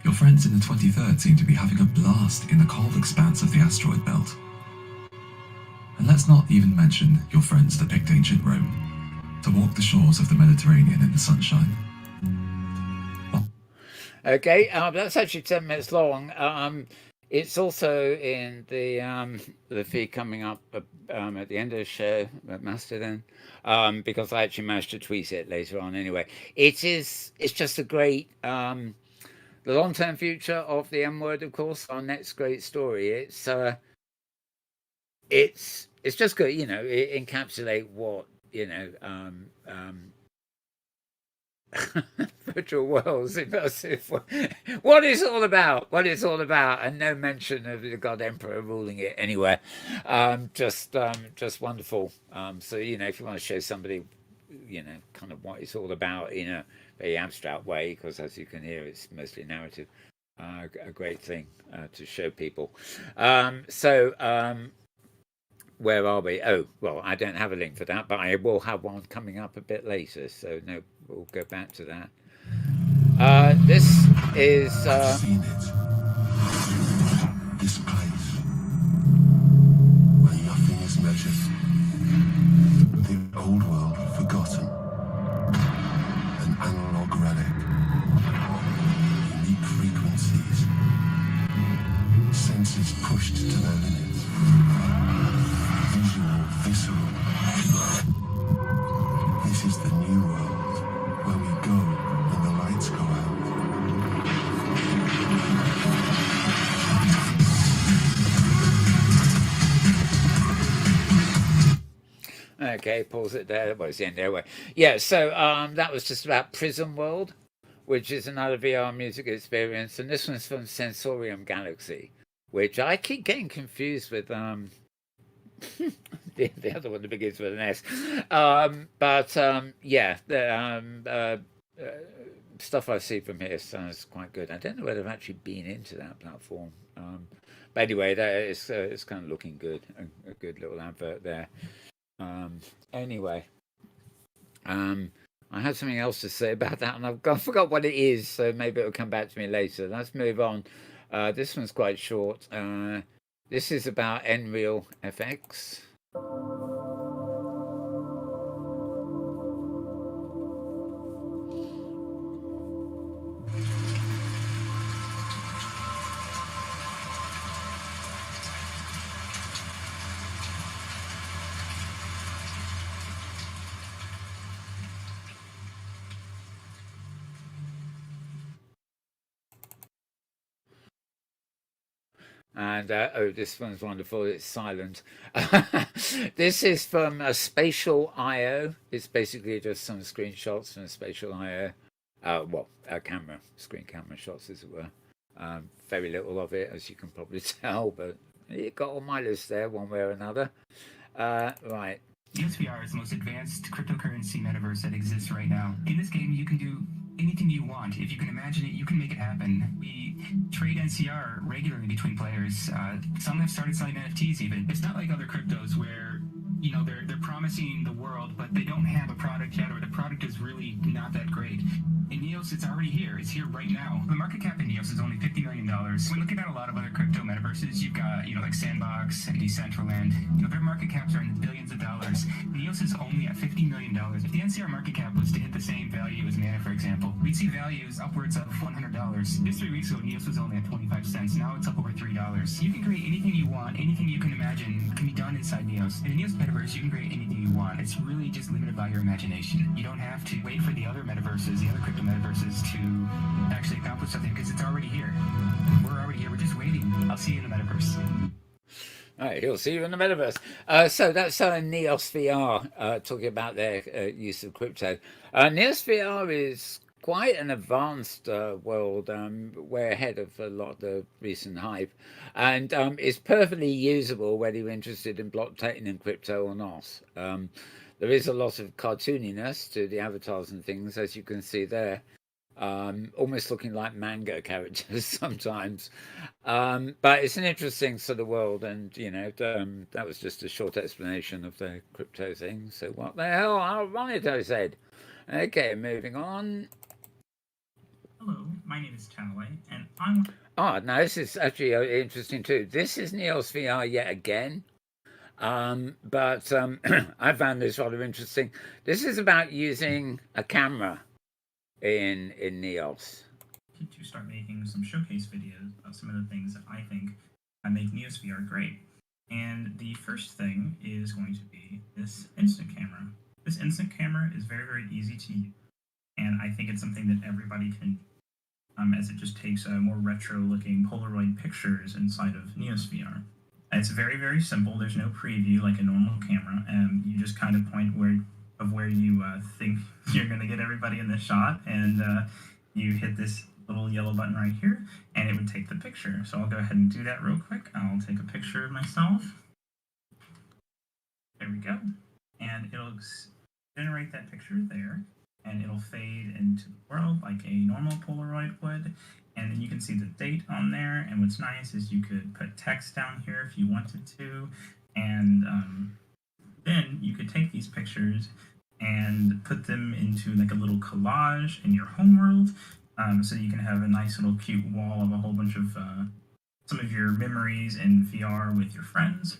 Your friends in the 23rd seem to be having a blast in the cold expanse of the asteroid belt. And let's not even mention your friends that picked ancient Rome to walk the shores of the Mediterranean in the sunshine. Okay, that's actually 10 minutes long. It's also in the feed coming up at the end of the show at Mastodon, because I actually managed to tweet it later on. Anyway, it's just a great the long-term future of the M word, of course. Our next great story. It's just good. You know, it encapsulate what. Virtual worlds, immersive. What it's all about, and no mention of the God Emperor ruling it anywhere. Just wonderful. So if you want to show somebody, kind of what it's all about in a very abstract way, because as you can hear, it's mostly narrative. A great thing to show people. Where are we? Oh, well, I don't have a link for that, but I will have one coming up a bit later. So, no, we'll go back to that. This is... I've seen it. This place, where nothing is measured. The old world forgotten. An analog relic. Unique frequencies. Senses pushed to their limits. Visual, visceral. This is the new world, where we go when the lights go out. Okay, pause it there. Well, it's the end anyway. Yeah, so that was just about Prism World, which is another VR music experience, and this one's from Sensorium Galaxy, which I keep getting confused with the other one that begins with an S. Yeah, the stuff I see from here sounds quite good. I don't know whether I've actually been into that platform. But anyway, it's kind of looking good. A good little advert there. Anyway, I had something else to say about that, and I forgot what it is, so maybe it'll come back to me later. Let's move on. This one's quite short. This is about Nreal FX. And oh, this one's wonderful. It's silent. This is from a Spatial IO. It's basically just some screenshots from Spatial IO. Well, screen camera shots, as it were. Very little of it, as you can probably tell, but it got on my list there, one way or another. Right. USVR is the most advanced cryptocurrency metaverse that exists right now. In this game, you can do anything you want. If you can imagine it, you can make it happen. We trade NCR regularly between players. Some have started selling NFTs even. It's not like other cryptos where, you know, they're promising the world, but they don't have a product yet, or the product is really not that great. In Neos, it's already here. It's here right now. The market cap in Neos is only $50 million. When looking at a lot of other crypto metaverses, you've got, you know, like Sandbox and Decentraland. You know, their market caps are in the billions of dollars. Neos is only at $50 million. If the NCR market cap was to hit the same value as Mana, for example, we'd see values upwards of $100. Just 3 weeks ago, Neos was only at 25 cents. Now it's up over $3. You can create anything you want. Anything you can imagine can be done inside Neos. In the Neos metaverse, you can create anything you want. It's really just limited by your imagination. You don't have to wait for the other metaverses, the other crypto metaverses, to actually accomplish something, because it's already here. We're already here. We're just waiting. I'll see you in the metaverse. All right, he'll see you in the metaverse. So that's Neos VR talking about their use of crypto. Neos VR is quite an advanced world. We're ahead of a lot of the recent hype, and it's perfectly usable whether you're interested in blockchain and crypto or not. There is a lot of cartooniness to the avatars and things, as you can see there. Almost looking like manga characters sometimes, but it's an interesting sort of world, and you know, that was just a short explanation of the crypto thing. So what the hell, Ronito said. Okay, moving on. Hello, my name is Tanaway, and I'm... Oh, no, this is actually interesting too. This is Neos VR yet again. But I found this rather interesting. This is about using a camera in Neos. To start making some showcase videos about some of the things that I think make Neos VR great. And the first thing is going to be this instant camera. This instant camera is very, very easy to use. And I think it's something that everybody can, as it just takes more retro-looking Polaroid pictures inside of Neos VR. It's very, very simple. There's no preview like a normal camera. You just kind of point where you think you're going to get everybody in the shot, and you hit this little yellow button right here, and it would take the picture. So I'll go ahead and do that real quick. I'll take a picture of myself. There we go. And it'll generate that picture there, and it'll fade into the world like a normal Polaroid would. And then you can see the date on there. And what's nice is you could put text down here if you wanted to. And then you could take these pictures and put them into like a little collage in your home world. So you can have a nice little cute wall of a whole bunch of some of your memories in VR with your friends.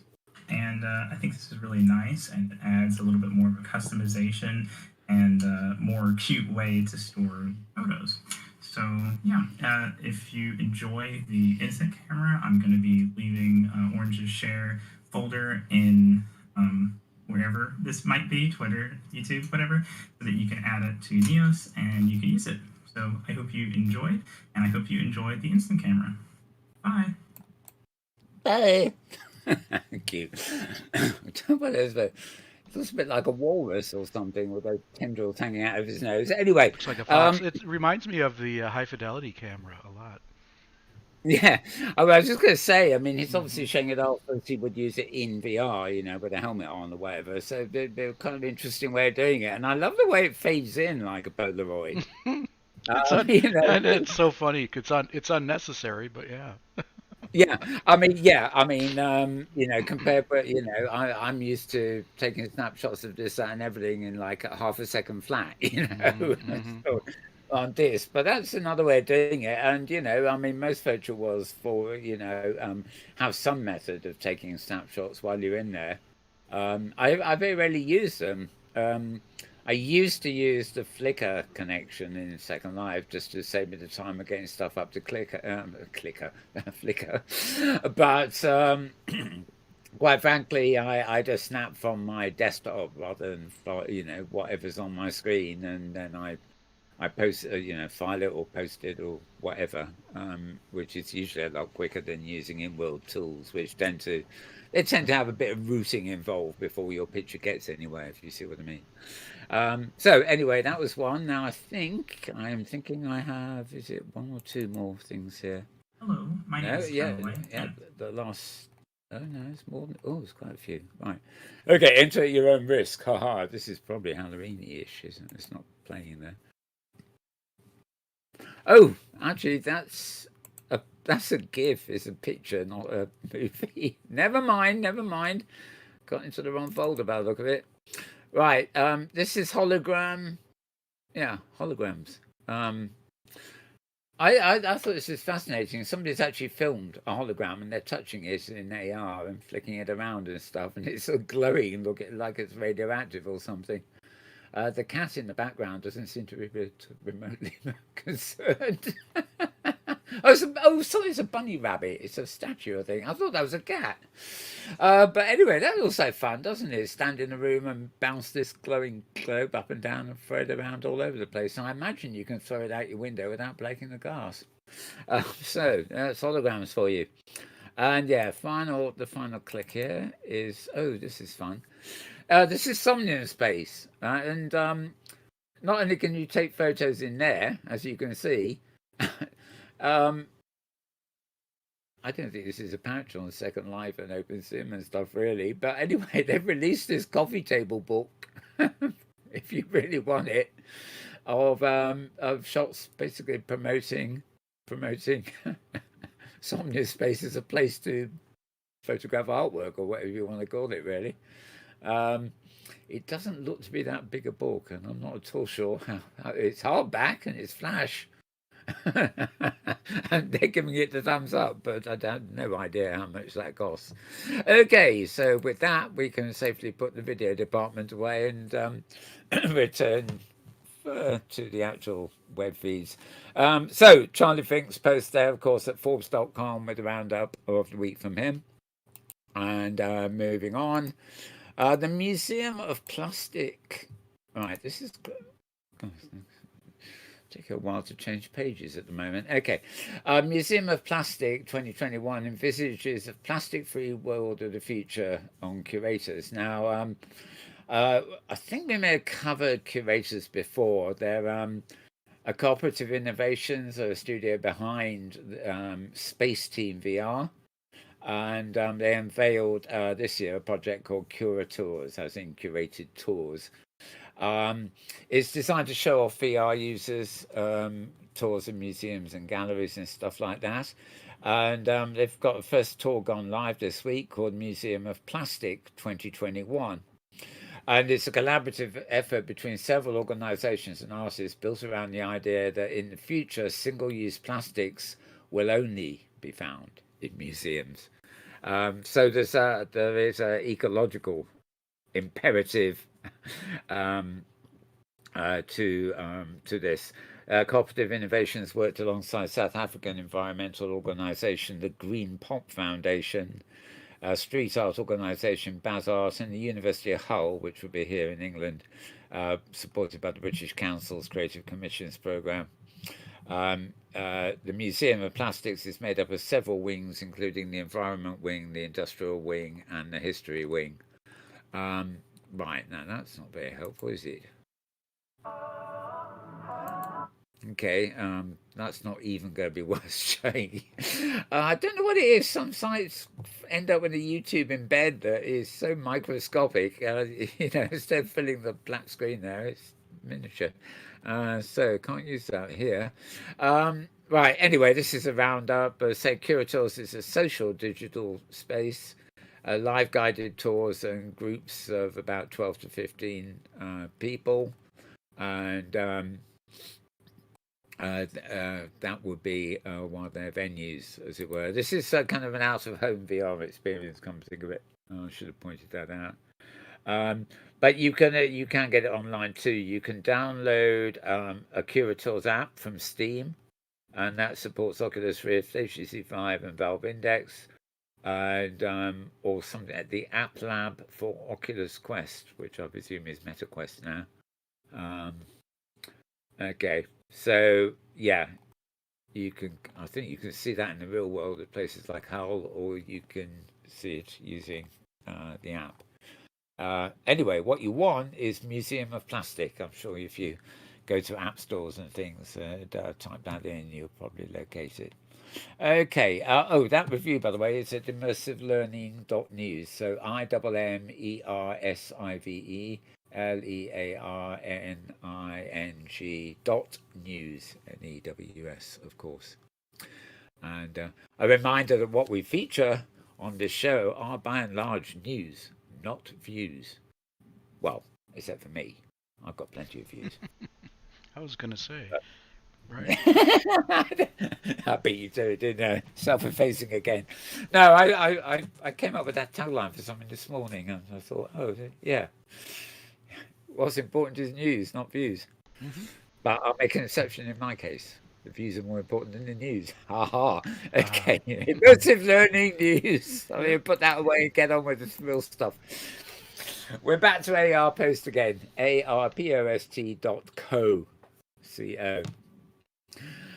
And I think this is really nice, and it adds a little bit more of a customization and more cute way to store photos. So yeah, if you enjoy the instant camera, I'm going to be leaving Orange's share folder in wherever this might be, Twitter, YouTube, whatever, so that you can add it to Neos and you can use it. So I hope you enjoyed, and I hope you enjoyed the instant camera. Bye. Bye. Cute. What is it? It looks a bit like a walrus or something with those tendrils hanging out of his nose. Anyway, looks like a fox. It reminds me of the high fidelity camera a lot. Yeah, I was just going to say, I mean, he's obviously showing it off as he would use it in VR, you know, with a helmet on or whatever. So they're kind of interesting way of doing it. And I love the way it fades in like a Polaroid. You know, and it's so funny. It's unnecessary, but yeah. Yeah, I mean, you know, compared, but you know, I'm used to taking snapshots of this, that, and everything in like a half a second flat, you know, so, on this. But that's another way of doing it, and you know, I mean, most virtual worlds for you know have some method of taking snapshots while you're in there. I very rarely use them. I used to use the Flickr connection in Second Life just to save me the time of getting stuff up to Flickr. But quite frankly, I just snap from my desktop rather than, you know, whatever's on my screen, and then I I post, file it or post it or whatever, which is usually a lot quicker than using in-world tools, which tend to have a bit of routing involved before your picture gets anywhere, if you see what I mean. So anyway, that was one. Now I am thinking I have, is it one or two more things here? Hello, my name is Callaway. Yeah, the last. Oh no, it's more than. Oh, it's quite a few. Right. Okay, enter at your own risk. Haha, this is probably Halloween-ish, isn't it? It's not playing there. Oh, actually, that's a GIF. It's a picture, not a movie. Never mind. Got into the wrong folder by the look of it. Right. This is hologram. Yeah, holograms. I thought this was fascinating. Somebody's actually filmed a hologram and they're touching it in AR and flicking it around and stuff, and it's sort of glowing and looking like it's radioactive or something. The cat in the background doesn't seem to be remotely concerned. Sorry, it's a bunny rabbit. It's a statue, I think. I thought that was a cat. But anyway, that looks like fun, doesn't it? Stand in a room and bounce this glowing globe up and down and throw it around all over the place. And I imagine you can throw it out your window without breaking the glass. So that's holograms for you. And yeah, the final click here is, this is fun. This is Somnium Space, and not only can you take photos in there, as you can see, I don't think this is a patch on Second Life and OpenSim and stuff, really. But anyway, they've released this coffee table book, if you really want it, of shots basically promoting Somnium Space as a place to photograph artwork, or whatever you want to call it, really. It doesn't look to be that big a book, and I'm not at all sure how it's hardback and it's flash. And they're giving it the thumbs up, but I have no idea how much that costs. Okay, so with that, we can safely put the video department away and return to the actual web feeds. So Charlie Fink's post there, of course, at Forbes.com with a roundup of the week from him. And moving on, the Museum of Plastic. Right, this is take a while to change pages at the moment. Okay, Museum of Plastic 2021 envisages a plastic-free world of the future on curators. Now, I think we may have covered curators before. They're a cooperative innovations, a studio behind Space Team VR. And they unveiled this year a project called Curators, as in curated tours. It's designed to show off VR users tours in museums and galleries and stuff like that. And they've got a first tour gone live this week called Museum of Plastic 2021. And it's a collaborative effort between several organizations and artists built around the idea that in the future, single-use plastics will only be found in museums. So there is an ecological imperative to this. Cooperative Innovations worked alongside South African environmental organisation, the Green Pop Foundation, street art organisation Baz Art, and the University of Hull, which will be here in England, supported by the British Council's Creative Commissions programme. The Museum of Plastics is made up of several wings, including the Environment Wing, the Industrial Wing, and the History Wing. Right, now that's not very helpful, is it? Okay, that's not even going to be worth showing. I don't know what it is. Some sites end up with a YouTube embed that is so microscopic. Instead of filling the black screen there, it's miniature. So can't use that here. Right, anyway, this is a roundup. Say Curators is a social digital space. Live guided tours and groups of about 12 to 15 people. And that would be one of their venues, as it were. This is kind of an out-of-home VR experience, come to think of it. I should have pointed that out. But you can get it online too. You can download a Curators app from Steam, and that supports Oculus Rift, HTC Vive, and Valve Index, and or something at the App Lab for Oculus Quest, which I presume is MetaQuest now. Okay, so yeah, you can. I think you can see that in the real world at places like Hull, or you can see it using the app. Anyway, what you want is Museum of Plastic. I'm sure if you go to app stores and things, type that in, you'll probably locate it. Okay. Oh, that review, by the way, is at immersivelearning.news. So IMMERSIVE dot news, NEWS, of course. And a reminder that what we feature on this show are by and large news, not views. Well, except for me. I've got plenty of views. I was going to say, right? I beat you to it, didn't I? Self-effacing again. No, I came up with that tagline for something this morning, and I thought, oh, yeah. What's important is news, not views. But I'll make an exception in my case. The views are more important than the news. Ha ha. Okay. Immersive learning news. I'm going to put that away and get on with the real stuff. We're back to AR Post again. ARPOST.co. CO.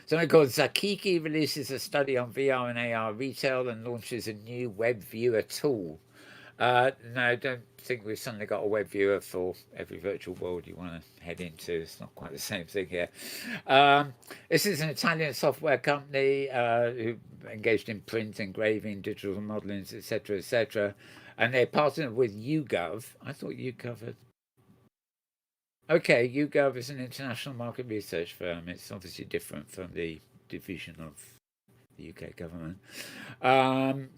Something called Zakiki releases a study on VR and AR retail and launches a new web viewer tool. No, I don't think we've suddenly got a web viewer for every virtual world you want to head into. It's not quite the same thing here. This is an Italian software company who engaged in print, engraving, digital modeling, etc., etc. And they partnered with YouGov. I thought YouGov had... Okay, YouGov is an international market research firm. It's obviously different from the division of the UK government. And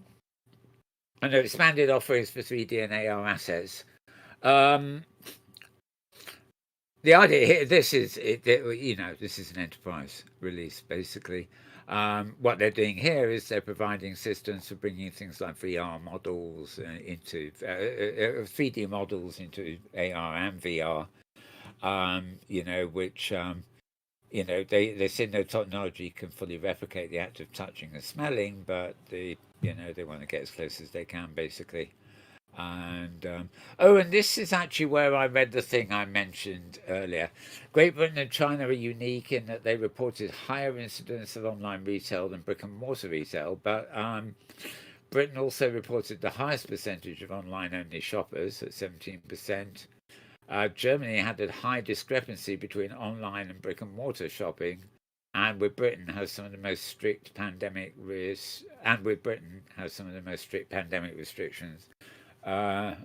they've expanded offerings for 3D and AR assets. The idea here, this is an enterprise release, basically. What they're doing here is they're providing systems for bringing things like VR models into 3D models into AR and VR. Which they say no technology can fully replicate the act of touching and smelling, but they want to get as close as they can, basically. And and this is actually where I read the thing I mentioned earlier. Great Britain and China are unique in that they reported higher incidence of online retail than brick and mortar retail, but Britain also reported the highest percentage of online only shoppers at 17%. Germany had a high discrepancy between online and brick and mortar shopping, and with Britain has some of the most strict pandemic restrictions. Right,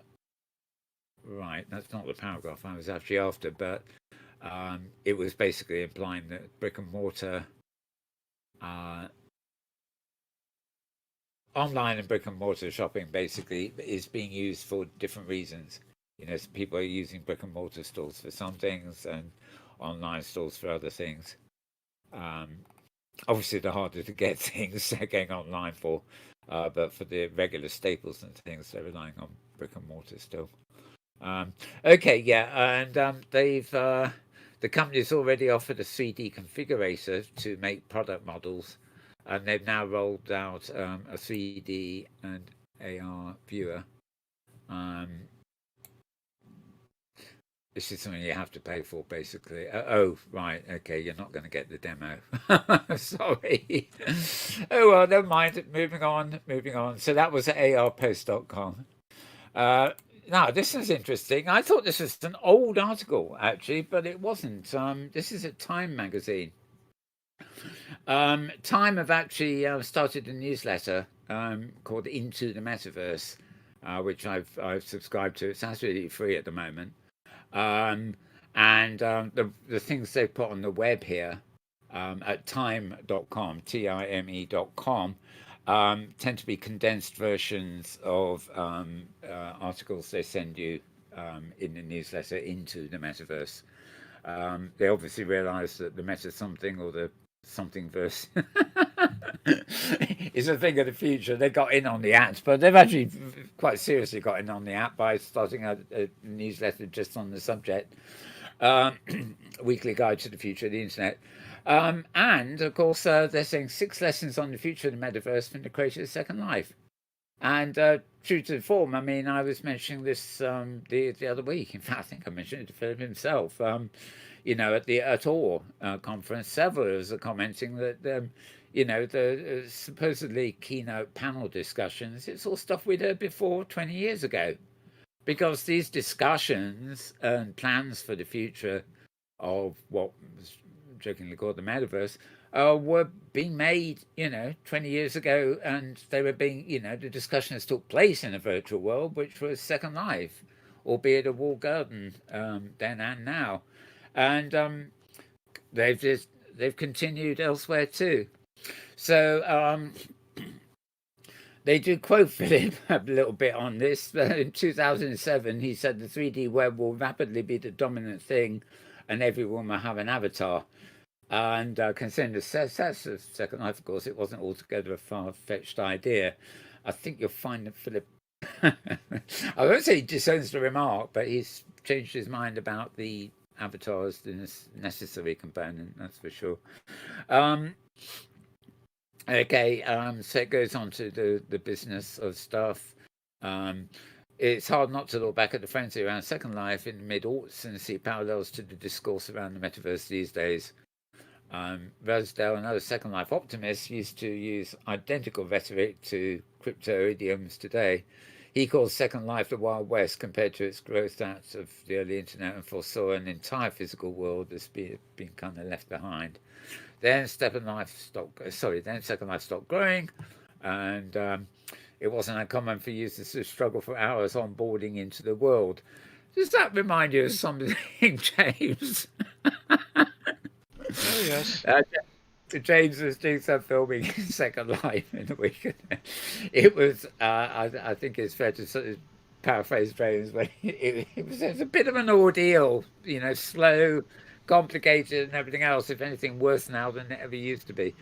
that's not the paragraph I was actually after, but it was basically implying that brick and mortar, online and brick and mortar shopping basically is being used for different reasons. So people are using brick and mortar stores for some things and online stores for other things. Obviously, the harder to get things they're going online for, but for the regular staples and things, they're relying on brick and mortar still. Okay, yeah, and the company's already offered a 3D configurator to make product models, and they've now rolled out a 3D and AR viewer. This is something you have to pay for, basically. Oh, right. Okay, you're not going to get the demo. Sorry. Oh, well, never mind. Moving on. So that was at arpost.com. Now, this is interesting. I thought this was an old article, actually, but it wasn't. This is at Time magazine. Time have actually started a newsletter called Into the Metaverse, which I've subscribed to. It's absolutely free at the moment. The things they put on the web here at time.com, time.com, tend to be condensed versions of articles they send you in the newsletter Into the Metaverse. They obviously realise that the meta something or the something verse is a thing of the future. They got in on the app, but they've actually quite seriously got in on the app by starting a newsletter just on the subject. Weekly Guide to the Future of the Internet. And of course, they're saying 6 lessons on the future of the metaverse from the creator of Second Life. And true to the form, I mean, I was mentioning this the other week. In fact, I think I mentioned it to Philip himself. at the At All conference, several of us are commenting that the supposedly keynote panel discussions, it's all stuff we'd heard before 20 years ago, because these discussions and plans for the future of what was jokingly called the metaverse were being made 20 years ago, and they were being the discussions took place in a virtual world, which was Second Life, albeit a walled garden then and now, and they've continued elsewhere too. So they do quote Philip a little bit on this. In 2007, he said the 3D web will rapidly be the dominant thing, and everyone will have an avatar. And considering the success of Second Life, of course, it wasn't altogether a far-fetched idea. I think you'll find that Philip, I won't say he disowns the remark, but he's changed his mind about the avatar as the necessary component, that's for sure. Okay, so it goes on to the business of stuff. It's hard not to look back at the frenzy around Second Life in the mid-aughts and see parallels to the discourse around the metaverse these days. Rosedale, another Second Life optimist, used to use identical rhetoric to crypto idioms today. He calls Second Life the Wild West compared to its growth out of the early internet, and foresaw an entire physical world that's been kind of left behind. Then Second Life stopped growing, and it wasn't uncommon for users to struggle for hours onboarding into the world. Does that remind you of something, James? Oh, yes. James was doing some filming in Second Life in the week. It was, I think it's fair to sort of paraphrase James, but it was a bit of an ordeal, slow, complicated and everything else, if anything worse now than it ever used to be.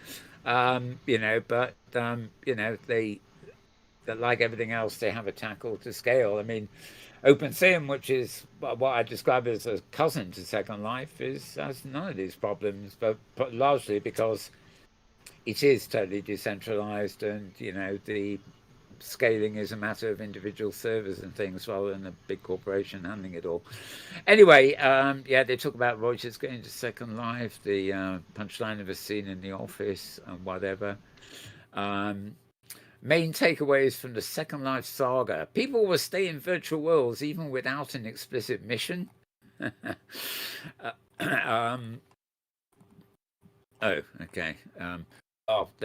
They like everything else, they have a tackle to scale. I mean, OpenSim, which is what I describe as a cousin to Second Life, has none of these problems, but largely because it is totally decentralized, and the scaling is a matter of individual servers and things rather than a big corporation handling it all. Anyway, they talk about Reuters getting into Second Life, the punchline of a scene in The Office, and whatever. Main takeaways from the Second Life saga: people will stay in virtual worlds even without an explicit mission. They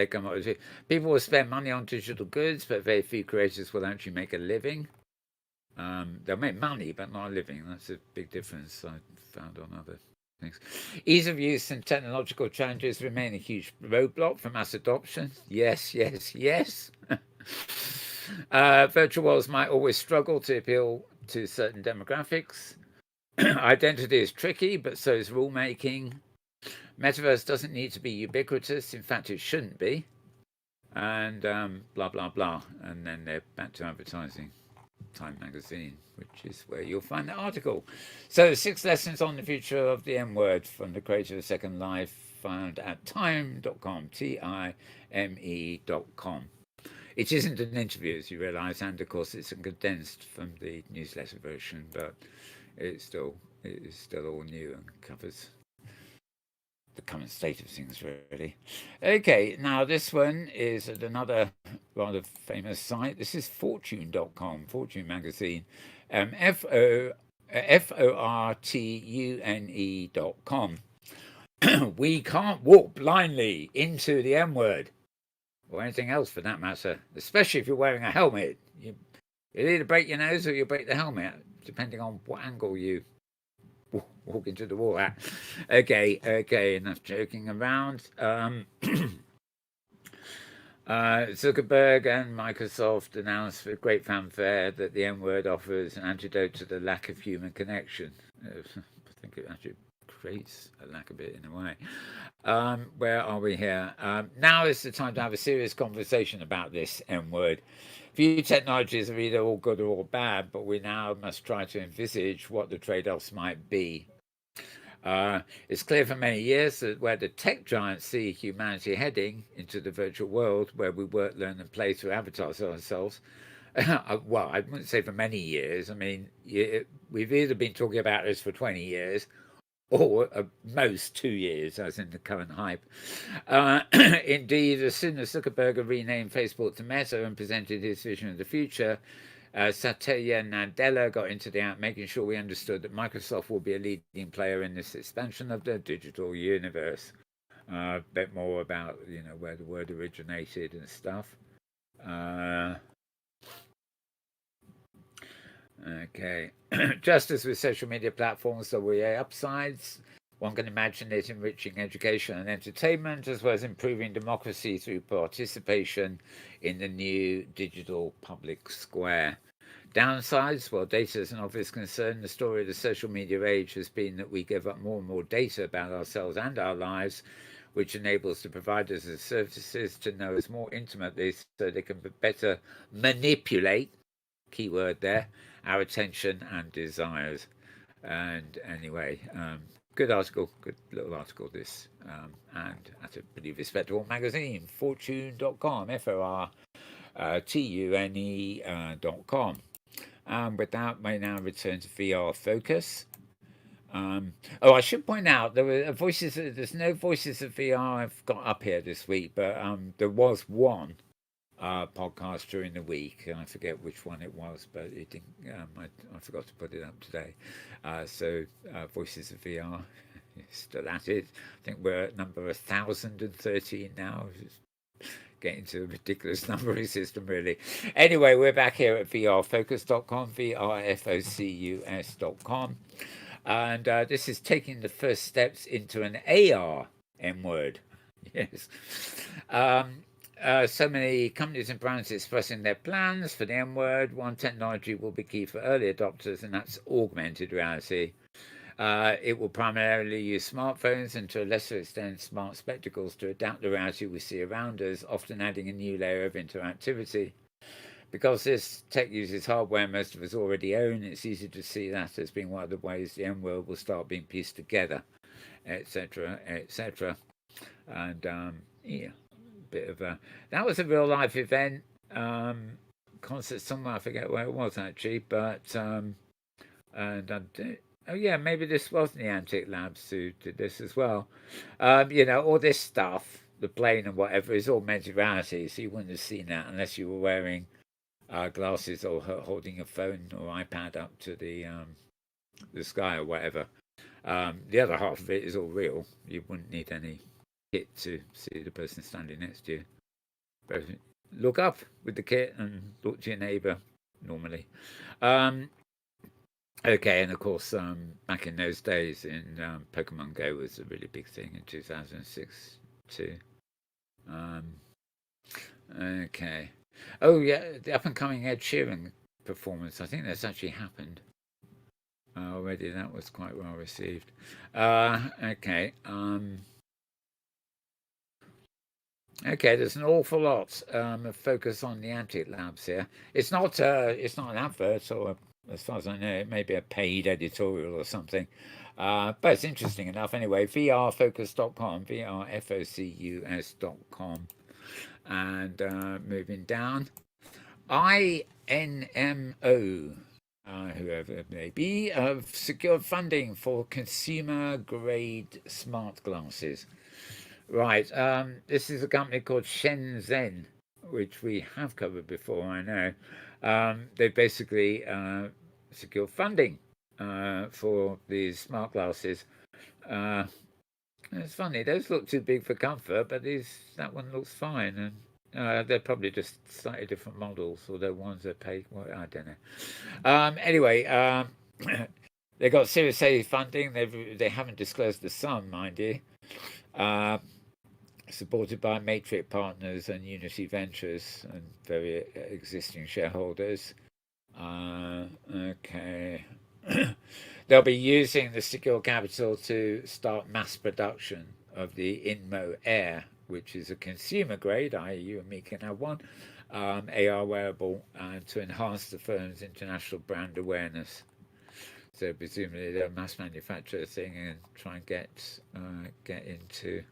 come up with it. People will spend money on digital goods, but very few creators will actually make a living. They'll make money, but not a living. That's a big difference I found on other things. Ease of use and technological challenges remain a huge roadblock for mass adoption. Yes. Virtual worlds might always struggle to appeal to certain demographics. Identity is tricky, but so is rule making. Metaverse doesn't need to be ubiquitous. In fact, it shouldn't be. And blah, blah, blah. And then they're back to advertising. Time magazine, which is where you'll find the article. So 6 lessons on the future of the M-word from the creator of Second Life, found at time.com, time.com. It isn't an interview, as you realise, and of course it's condensed from the newsletter version, but it is still all new and covers the current state of things, really. Okay, now this one is at another rather famous site. This is fortune.com, Fortune magazine, fortune.com. We can't walk blindly into the M-word, or anything else for that matter, especially if you're wearing a helmet. You'll either break your nose or you'll break the helmet, depending on what angle you walk into the wall at. Okay, enough joking around. Zuckerberg and Microsoft announced with great fanfare that the M-word offers an antidote to the lack of human connection. I think it actually creates a lack of it in a way. Where are we here? Now is the time to have a serious conversation about this M-word. Few technologies are either all good or all bad, but we now must try to envisage what the trade-offs might be. It's clear for many years that where the tech giants see humanity heading into the virtual world, where we work, learn, and play through avatars of ourselves. Well, I wouldn't say for many years. I mean, we've either been talking about this for 20 years, or at most 2 years, as in the current hype. Indeed, as soon as Zuckerberg renamed Facebook to Meta and presented his vision of the future, Satya Nadella got into the act, making sure we understood that Microsoft will be a leading player in this expansion of the digital universe. A bit more about, you know, where the word originated and stuff. Okay. Just as with social media platforms, there were upsides. One can imagine it enriching education and entertainment, as well as improving democracy through participation in the new digital public square. Downsides, well, data is an obvious concern. The story of the social media age has been that we give up more and more data about ourselves and our lives, which enables the providers of services to know us more intimately so they can better manipulate, keyword there, our attention and desires. And anyway, good article, good little article this, and at a pretty respectable magazine, fortune.com, fortune.com. With that, may now return to VR Focus. I should point out there were voices. There's no Voices of VR I've got up here this week, but there was one podcast during the week. I forget which one it was, but it didn't. I forgot to put it up today. So Voices of VR, still at it. I think we're at number 1,013 now. Getting to a ridiculous numbering system, really. Anyway, we're back here at vrfocus.com, vrfocus.com. And this is taking the first steps into an AR M-word. Yes. So many companies and brands expressing their plans for the M-word. One technology will be key for early adopters, and that's augmented reality. It will primarily use smartphones and to a lesser extent smart spectacles to adapt the reality we see around us, often adding a new layer of interactivity. Because this tech uses hardware most of us already own, it's easy to see that as being one of the ways the M-world will start being pieced together, etc., etc. And yeah, bit of a... That was a real-life event, concert somewhere, I forget where it was actually, but... and oh yeah, maybe this was Niantic Labs who did this as well. You know, all this stuff, the plane and whatever, is augmented reality, so you wouldn't have seen that unless you were wearing glasses or holding a phone or iPad up to the sky or whatever. The other half of it is all real. You wouldn't need any kit to see the person standing next to you. But look up with the kit and look to your neighbour normally. Okay, and of course, back in those days, in Pokemon Go was a really big thing in 2006 too. Okay. Oh yeah, the up-and-coming Ed Sheeran performance. I think that's actually happened already. That was quite well received. Okay. Okay, there's an awful lot of focus on Niantic Labs here. It's not an advert, or as far as I know, it may be a paid editorial or something. But it's interesting enough anyway. vrfocus.com, vrfocus.com. And moving down, INMO, whoever it may be, have secured funding for consumer-grade smart glasses. Right, this is a company called Shenzhen, which we have covered before, I know. They basically secured funding for these smart glasses. It's funny, those look too big for comfort, but that one looks fine, and they're probably just slightly different models, or they're ones that pay. Well, I don't know. Anyway, they got Series A funding. They haven't disclosed the sum, mind you. Supported by Matrix Partners and Unity Ventures and very existing shareholders. Okay. They'll be using the secure capital to start mass production of the INMO Air, which is a consumer grade, i.e. you and me can have one, AR wearable, to enhance the firm's international brand awareness. So presumably they'll mass manufacture a thing and try and get into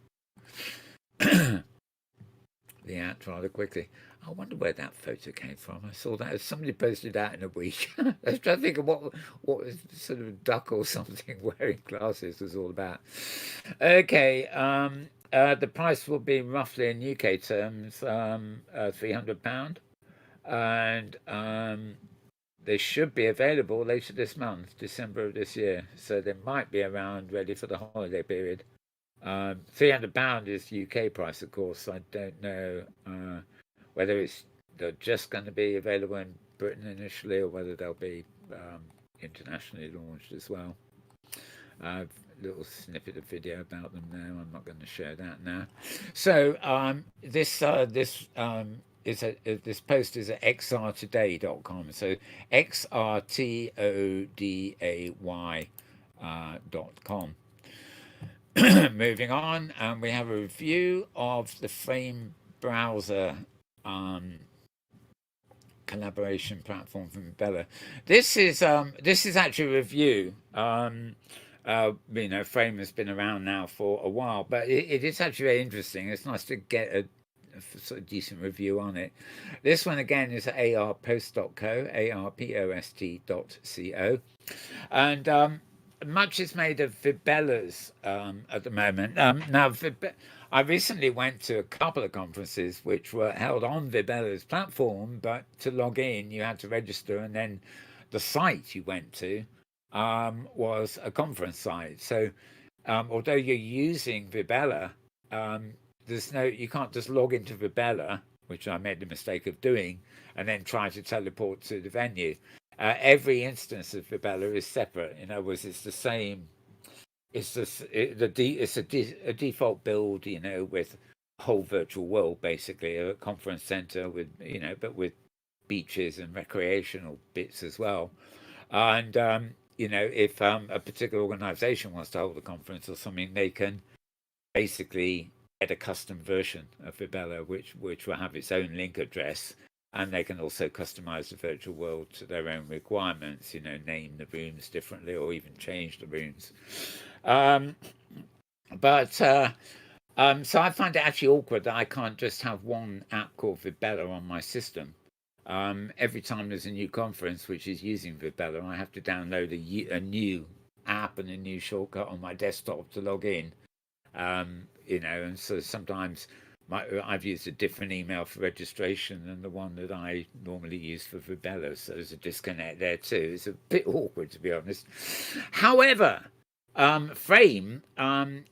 the act rather quickly. I wonder where that photo came from. I saw that somebody posted that in a week. I was trying to think of what sort of duck or something wearing glasses was all about. Okay, the price will be roughly in UK terms £300, and they should be available later this month, December of this year. So they might be around ready for the holiday period. £300 is UK price, of course. I don't know whether they're just going to be available in Britain initially, or whether they'll be internationally launched as well. A little snippet of video about them now. I'm not going to share that now. So this post is at xrtoday.com. So xrtoday.com. Moving on, we have a review of the Frame browser collaboration platform from Bella. This is actually a review. Frame has been around now for a while, but it is actually very interesting. It's nice to get a sort of decent review on it. This one again is at arpost.co, arpost.co, and much is made of Vibella's at the moment. Now, I recently went to a couple of conferences which were held on Vibella's platform, but to log in, you had to register, and then the site you went to was a conference site. So, although you're using Vibella, you can't just log into Vibella, which I made the mistake of doing, and then try to teleport to the venue. Every instance of Vibella is separate. In other words, it's the same. It's a default build, with a whole virtual world, basically a conference center with, but with beaches and recreational bits as well. And if a particular organization wants to hold a conference or something, they can basically get a custom version of Vibella, which will have its own link address. And they can also customize the virtual world to their own requirements, name the rooms differently or even change the rooms. So I find it actually awkward that I can't just have one app called Vibella on my system. Every time there's a new conference which is using Vibella, I have to download a new app and a new shortcut on my desktop to log in. And so sometimes I've used a different email for registration than the one that I normally use for Vibella, so there's a disconnect there too. It's a bit awkward, to be honest. However, Frame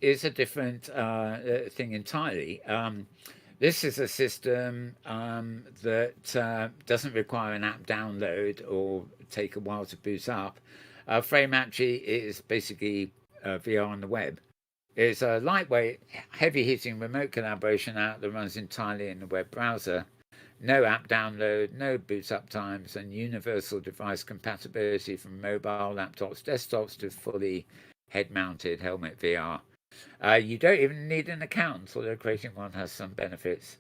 is a different thing entirely. This is a system that doesn't require an app download or take a while to boot up. Frame actually is basically VR on the web. It's a lightweight, heavy-hitting remote collaboration app that runs entirely in the web browser. No app download, no boot up times, and universal device compatibility from mobile, laptops, desktops to fully head-mounted helmet VR. You don't even need an account, although creating one has some benefits.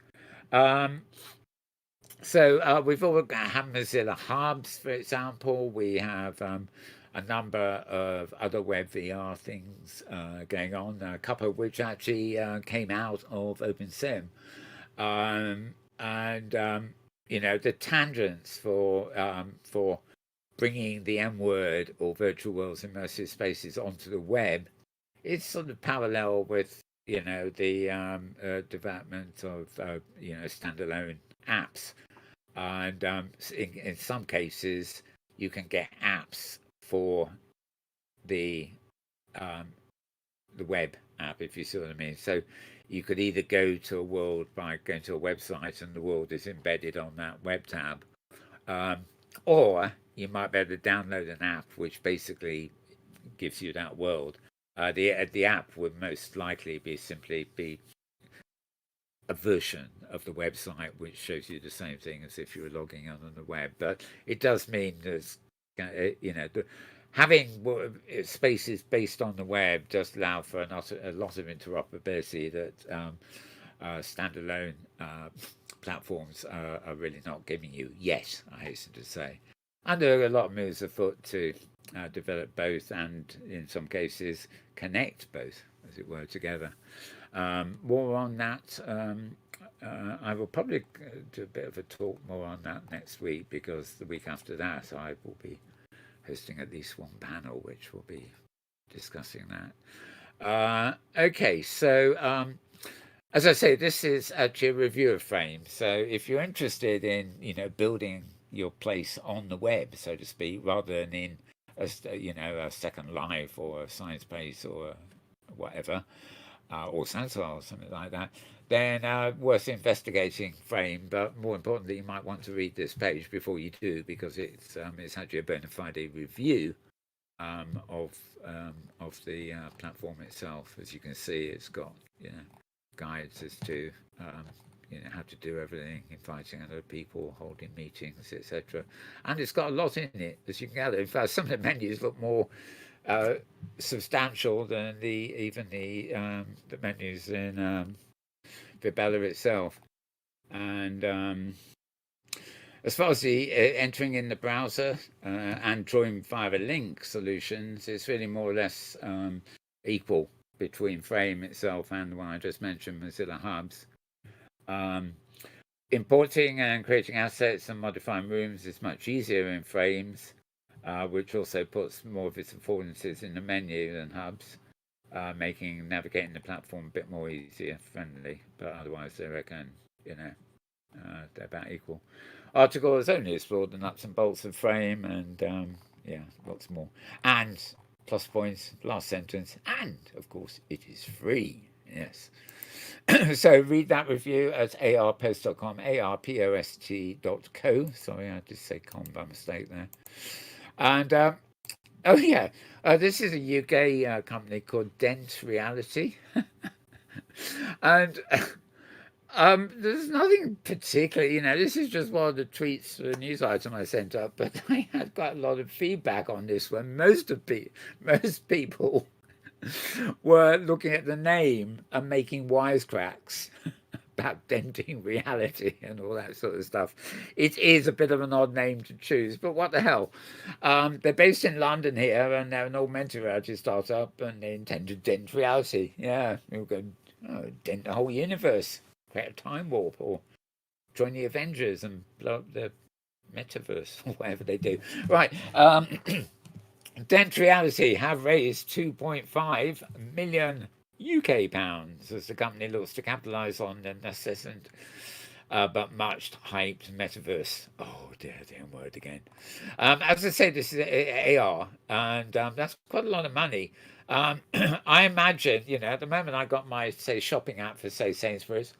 So we've all had Mozilla Hubs, for example. We have a number of other web VR things going on, a couple of which actually came out of OpenSim. The tangents for bringing the M word or virtual worlds, immersive spaces onto the web, it's sort of parallel with the development of standalone apps, and in some cases you can get apps for the web app, if you see what I mean. So you could either go to a world by going to a website and the world is embedded on that web tab, or you might be able to download an app which basically gives you that world. The app would most likely simply be a version of the website which shows you the same thing as if you were logging on the web. But it does mean there's having spaces based on the web does allow for a lot of interoperability that standalone platforms are really not giving you yet, I hasten to say. And there are a lot of moves afoot to develop both, and in some cases connect both, as it were, together. More on that I will probably do a bit of a talk more on that next week, because the week after that I will be hosting at least one panel which will be discussing that. Okay, so as I say, this is actually a review of Frame. So if you're interested in, building your place on the web, so to speak, rather than in a Second Life or a Science Place or whatever, or Sansar or something like that, then worth investigating Frame. But more importantly, you might want to read this page before you do, because it's actually a bona fide review of the platform itself. As you can see, it's got guides as to how to do everything, inviting other people, holding meetings, etc. And it's got a lot in it, as you can gather. In fact, some of the menus look more substantial than even the menus in Vibella itself. And as far as the entering in the browser and drawing via a link solutions, it's really more or less equal between Frame itself and the one I just mentioned, Mozilla Hubs. Importing and creating assets and modifying rooms is much easier in Frames, which also puts more of its affordances in the menu than Hubs, making navigating the platform a bit more easier, friendly. But otherwise, I reckon, they're about equal. Article has only explored the nuts and bolts of Frame, and lots more. And plus points, last sentence, and of course it is free. Yes. So read that review at arpost.com, arpost.co. Sorry, I just said com by mistake there. And this is a UK company called Dent Reality. And there's nothing particular, this is just one of the tweets, the news item I sent up, but I had quite a lot of feedback on this one. Most people were looking at the name and making wisecracks about denting reality and all that sort of stuff. It is a bit of an odd name to choose, but what the hell? They're based in London here, and they're an augmented reality startup, and they intend to dent reality. Yeah, we're going to dent the whole universe, create a time warp, or join the Avengers and blow up the metaverse, or whatever they do. Right. Dent Reality have raised 2.5 million UK pounds as the company looks to capitalise on the nascent but much hyped metaverse. Oh dear, damn word again. As I say, this is AR, and that's quite a lot of money. I imagine, at the moment I got my, say, shopping app for, say, Sainsbury's,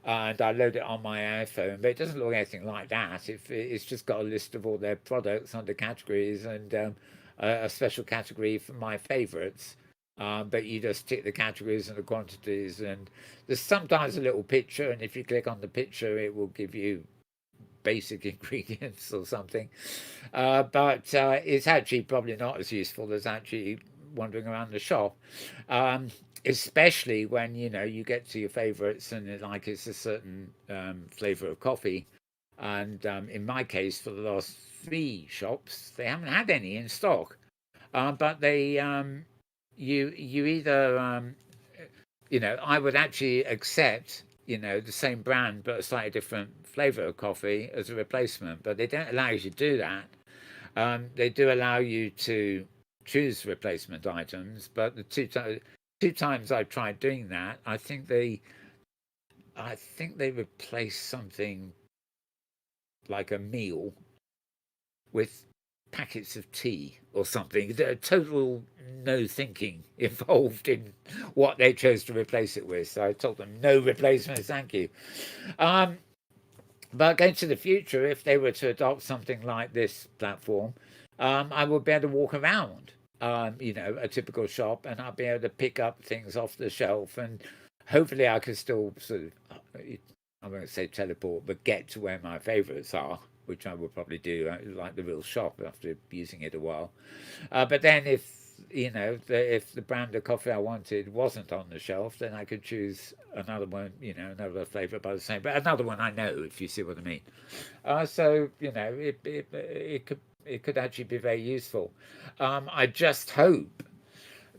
and I load it on my iPhone, but it doesn't look anything like that. It's just got a list of all their products under categories, and a special category for my favourites. But you just tick the categories and the quantities, and there's sometimes a little picture, and if you click on the picture it will give you basic ingredients or something, but it's actually probably not as useful as actually wandering around the shop, especially when you get to your favourites and it's a certain flavour of coffee, and in my case, for the last 3 shops they haven't had any in stock, but they you either I would actually accept the same brand but a slightly different flavour of coffee as a replacement, but they don't allow you to do that. They do allow you to choose replacement items, but the two times I've tried doing that, I think they replaced something like a meal with packets of tea or something. Total no thinking involved in what they chose to replace it with. So I told them no replacements, thank you. But going to the future, if they were to adopt something like this platform, I would be able to walk around, a typical shop, and I'll be able to pick up things off the shelf, and hopefully I could still sort of, I won't say teleport, but get to where my favourites are, which I would probably do, like the real shop, after using it a while. But then if the brand of coffee I wanted wasn't on the shelf, then I could choose another one, another flavour by the same, but another one I know, if you see what I mean. So it could actually be very useful. I just hope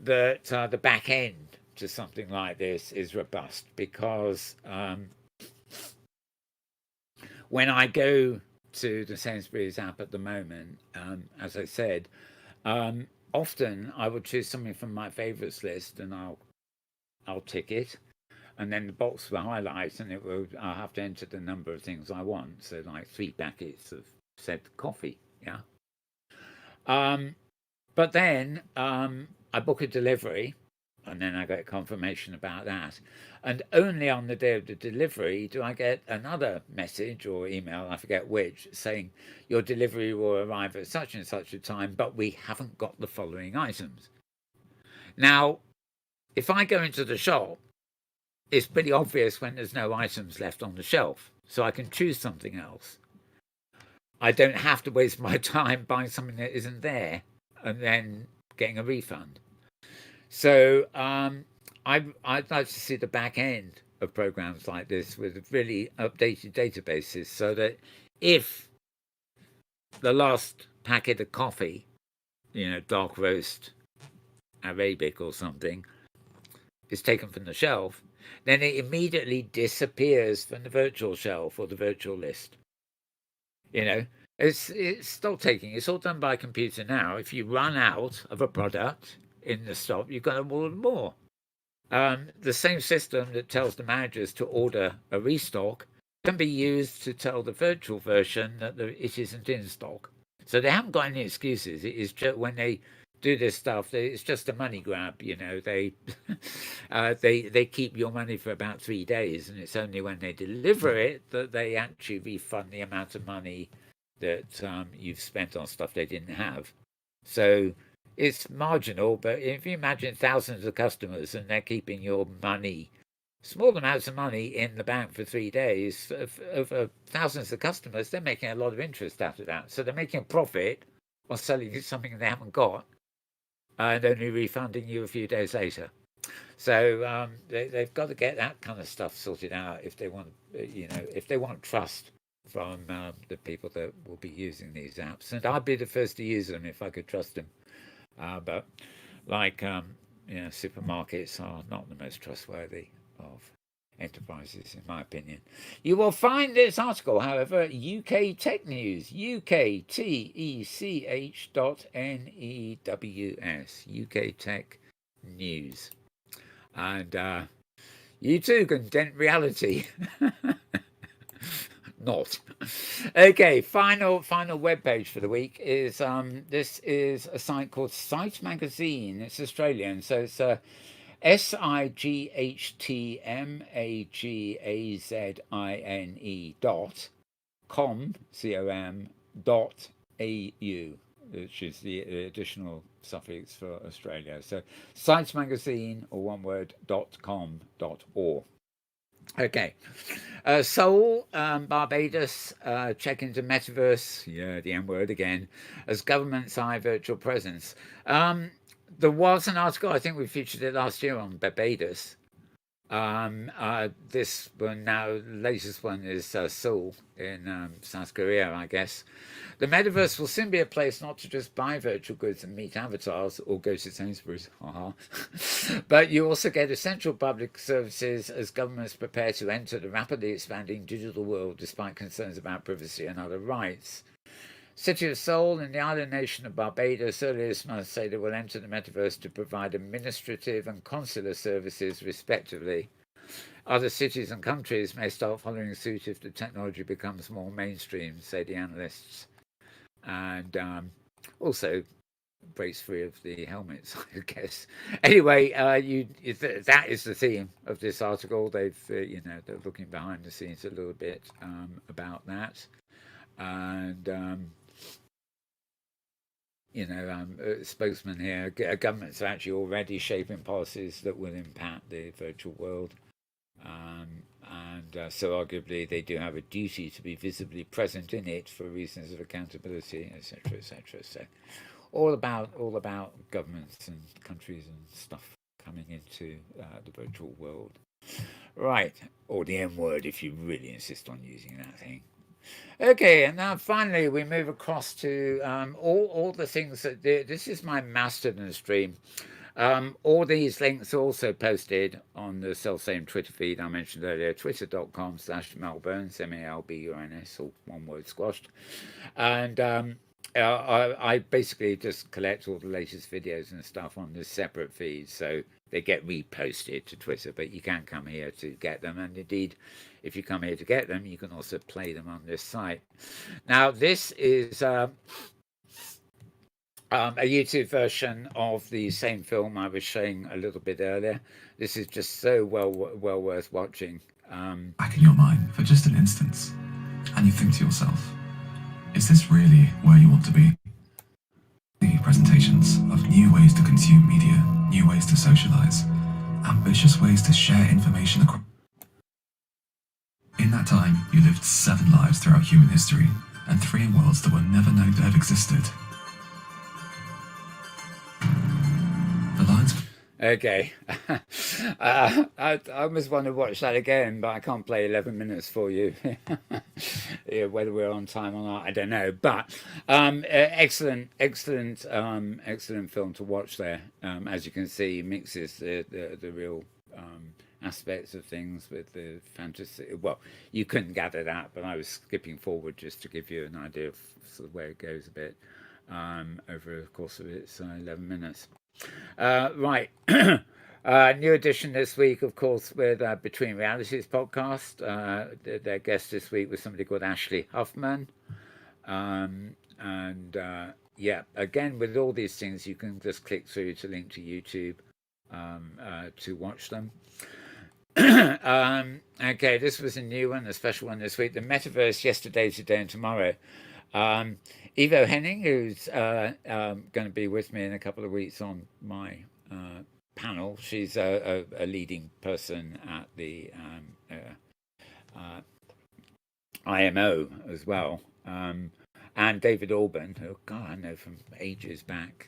that the back end to something like this is robust, because when I go to the Sainsbury's app at the moment, as I said, often I will choose something from my favourites list and I'll tick it, and then the box will highlight, and I'll have to enter the number of things I want. So like 3 packets of said coffee, yeah. But then I book a delivery, and then I get confirmation about that. And only on the day of the delivery do I get another message or email, I forget which, saying your delivery will arrive at such and such a time, but we haven't got the following items. Now, if I go into the shop, it's pretty obvious when there's no items left on the shelf, so I can choose something else. I don't have to waste my time buying something that isn't there and then getting a refund. So I'd like to see the back end of programs like this with really updated databases, so that if the last packet of coffee, dark roast Arabic or something, is taken from the shelf, then it immediately disappears from the virtual shelf or the virtual list. It's stock taking. It's all done by computer now. If you run out of a product in the stock, you've got to order more. The same system that tells the managers to order a restock can be used to tell the virtual version that it isn't in stock. So they haven't got any excuses. It is just when they do this stuff, it's just a money grab. They keep your money for about 3 days, and it's only when they deliver it that they actually refund the amount of money that you've spent on stuff they didn't have. So it's marginal, but if you imagine thousands of customers and they're keeping your money, small amounts of money in the bank for 3 days, over thousands of customers, they're making a lot of interest out of that. So they're making a profit on selling something they haven't got and only refunding you a few days later. So they've got to get that kind of stuff sorted out if they want, if they want trust from the people that will be using these apps. And I'd be the first to use them if I could trust them. But supermarkets are not the most trustworthy of enterprises, in my opinion. You will find this article, however, at UK Tech News, uktech.news, UK Tech News. And you too can dent reality. Not. Okay, final webpage for the week is this is a site called Site Magazine. It's Australian, so it's sightmagazine.com .com.au, which is the additional suffix for Australia. So sitesmagazine, or one word, .com.au. Okay, Seoul, Barbados, check into Metaverse, the M word again, as government's eye virtual presence. There was an article, I think we featured it last year, on Barbados. This one now, the latest one is Seoul in South Korea, I guess. The metaverse will soon be a place not to just buy virtual goods and meet avatars or go to Sainsbury's, but you also get essential public services as governments prepare to enter the rapidly expanding digital world despite concerns about privacy and other rights. City of Seoul and the island nation of Barbados earlier this month say they will enter the metaverse to provide administrative and consular services respectively. Other cities and countries may start following suit if the technology becomes more mainstream, say the analysts. And also breaks free of the helmets, I guess. Anyway, that is the theme of this article. They've, they're looking behind the scenes a little bit about that. And spokesman here, governments are actually already shaping policies that will impact the virtual world. So arguably they do have a duty to be visibly present in it for reasons of accountability, etc., etc. So all about governments and countries and stuff coming into the virtual world. Right, or the M word if you really insist on using that thing. Okay, and now finally we move across to all the things that this is my Mastodon stream. All these links are also posted on the self-same Twitter feed I mentioned earlier, twitter.com/Mal Burns, MALBURNS, all one word squashed. And I basically just collect all the latest videos and stuff on this separate feed, so they get reposted to Twitter, but you can come here to get them. And indeed, if you come here to get them, you can also play them on this site. Now, this is a YouTube version of the same film I was showing a little bit earlier. This is just so well worth watching. Back in your mind for just an instant, and you think to yourself, is this really where you want to be? The presentations of new ways to consume media, new ways to socialize, ambitious ways to share information across. In that time, you lived 7 lives throughout human history, and 3 in worlds that were never known to have existed. The lines. Okay. I almost want to watch that again, but I can't play 11 minutes for you. Yeah, whether we're on time or not, I don't know. But excellent film to watch there. As you can see, mixes the real aspects of things with the fantasy. Well, you couldn't gather that, but I was skipping forward just to give you an idea of sort of where it goes a bit over the course of its 11 minutes. Right. New edition this week, of course, with Between Realities podcast. Their guest this week was somebody called Ashley Huffman. Yeah, again, with all these things, you can just click through to link to YouTube to watch them. Okay, this was a new one, a special one this week. The Metaverse Yesterday, Today, and Tomorrow. Evo Henning, who's going to be with me in a couple of weeks on my panel. She's a leading person at the IMO as well. And David Alban, who God I know from ages back,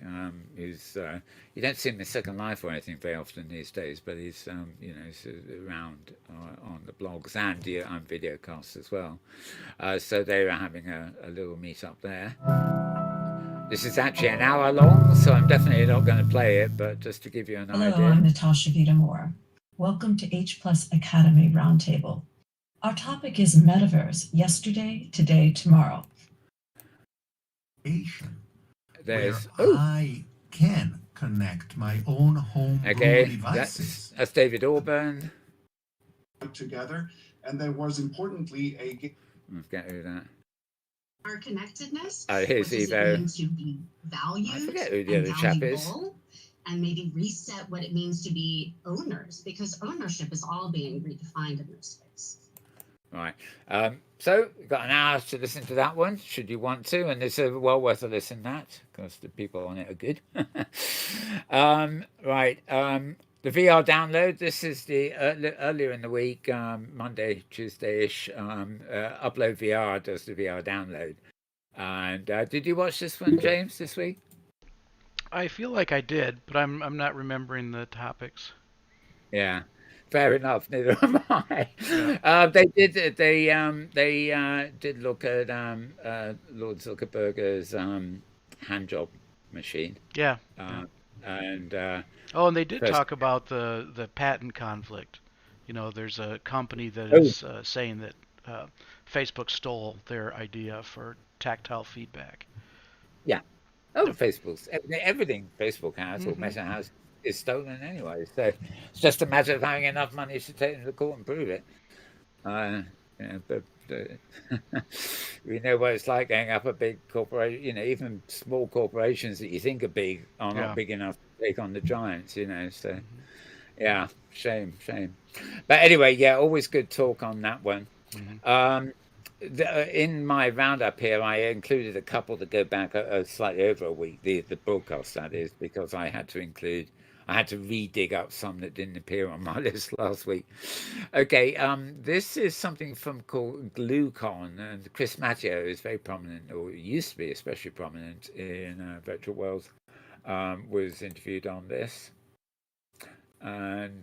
who's you don't see him in Second Life or anything very often these days, but he's he's around on the blogs and on videocasts as well. So they were having a little meet up there. This is actually an hour long, so I'm definitely not going to play it, but just to give you an idea. Hello, I'm Natasha Vita-Moore. Welcome to H+ Academy Roundtable. Our topic is Metaverse, yesterday, today, tomorrow. There's I can connect my own home devices. That's David Alban. Together, and there was importantly Let's get rid of that. Our connectedness. Here's what does Evo. it mean to be valued? I forget who the other chap is. And maybe reset what it means to be owners, because ownership is all being redefined in this space. Right. So we've got an hour to listen to that one, should you want to, and it's well worth a listen. That because the people on it are good. Right. The VR download. This is the earlier in the week, Monday, Tuesday-ish. Upload VR does the VR download. And did you watch this one, James, this week? I feel like I did, but I'm not remembering the topics. Yeah. Fair enough. Neither am I. They did look at Lord Zuckerberg's hand job machine. Yeah. And they did talk about the patent conflict. You know, there's a company that is saying that Facebook stole their idea for tactile feedback. Yeah. Oh, Facebook's everything Facebook has or Meta has is stolen anyway, so it's just a matter of having enough money to take them to court and prove it. But we know what it's like going up a big corporation. You know, even small corporations that you think are big are not big enough to take on the giants. You know, so yeah, shame. But anyway, yeah, always good talk on that one. In my roundup here, I included a couple that go back slightly over a week. The broadcast, that is, because I had to re-dig up some that didn't appear on my list last week. Okay, this is something called GlueCon, and Chris Matteo is very prominent, or used to be especially prominent in Virtual World, was interviewed on this. And,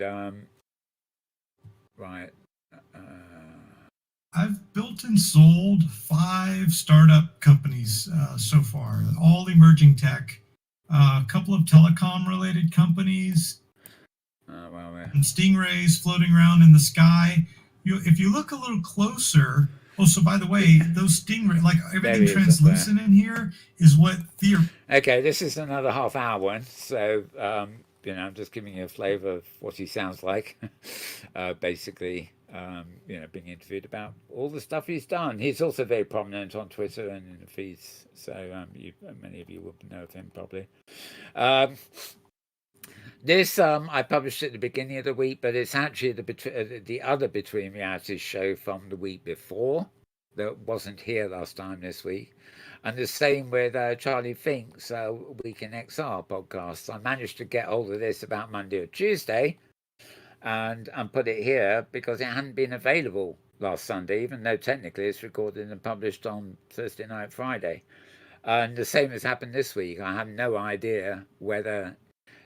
right. I've built and sold 5 startup companies so far, all emerging tech. a couple of telecom-related companies, and stingrays floating around in the sky. If you look a little closer, oh, so by the way, those stingrays, like everything translucent in here, is what Okay, this is another half-hour one, so I'm just giving you a flavour of what he sounds like. Basically, being interviewed about all the stuff he's done. He's also very prominent on Twitter and in the feeds, so many of you will know of him probably. This I published at the beginning of the week, but it's actually the other Between Realities show from the week before that wasn't here last time this week. And the same with Charlie Fink's Week in Exile podcast. I managed to get hold of this about Monday or Tuesday and put it here because it hadn't been available last Sunday, even though technically it's recorded and published on Thursday night, Friday. And the same has happened this week. I have no idea whether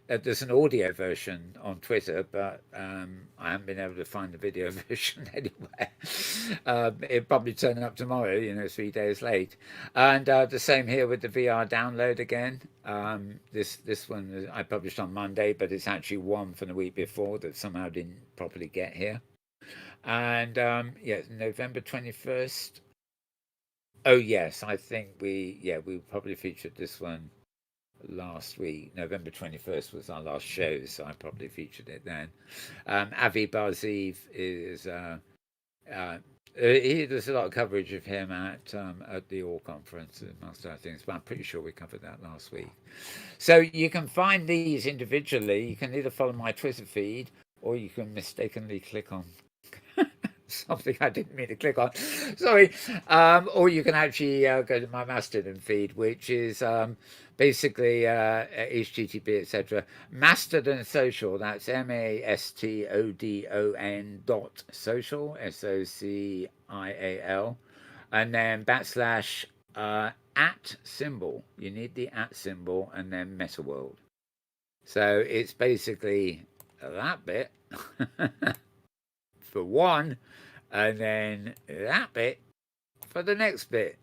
there's an audio version on Twitter, but I haven't been able to find the video version anywhere. It'll probably turn up tomorrow, 3 days late. And the same here with the VR download again. This one I published on Monday, but it's actually one from the week before that somehow didn't properly get here. And November 21st. Oh yes, I think we probably featured this one last week. November 21st was our last show, so I probably featured it then. Avi Barziv is there's a lot of coverage of him at the All Conference amongst other things, but I'm pretty sure we covered that last week. So you can find these individually. You can either follow my Twitter feed or you can mistakenly click on something I didn't mean to click on. Sorry. Or you can actually go to my Mastodon feed, which is basically HTTP, etc. Mastodon Social. That's MASTODON.social, SOCIAL, and then / symbol. You need the @ symbol, and then Metaworld. So it's basically that bit for one, and then that bit for the next bit.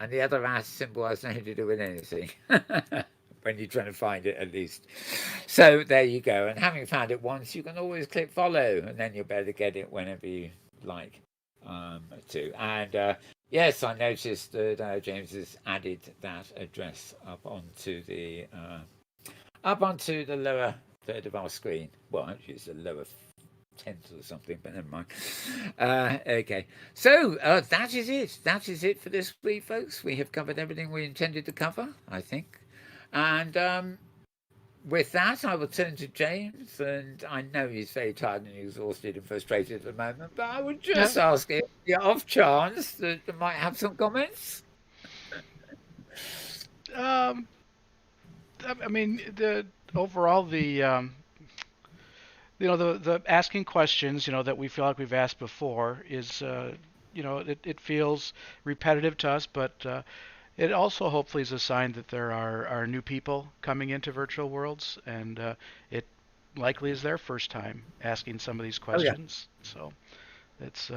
And the other @ symbol has nothing to do with anything when you're trying to find it, at least. So there you go. And having found it once, you can always click follow, and then you'll be able to get it whenever you like to. And yes, I noticed that James has added that address up onto the lower third of our screen. Well, actually, it's the lower 10th or something, but never mind. Okay, so that is it. That is it for this week, folks. We have covered everything we intended to cover, I think. And with that, I will turn to James, and I know he's very tired and exhausted and frustrated at the moment, but I would just ask him, the off chance that you might have some comments. I mean, the asking questions, that we feel like we've asked before is, it feels repetitive to us, but it also hopefully is a sign that there are new people coming into virtual worlds, and it likely is their first time asking some of these questions. So it's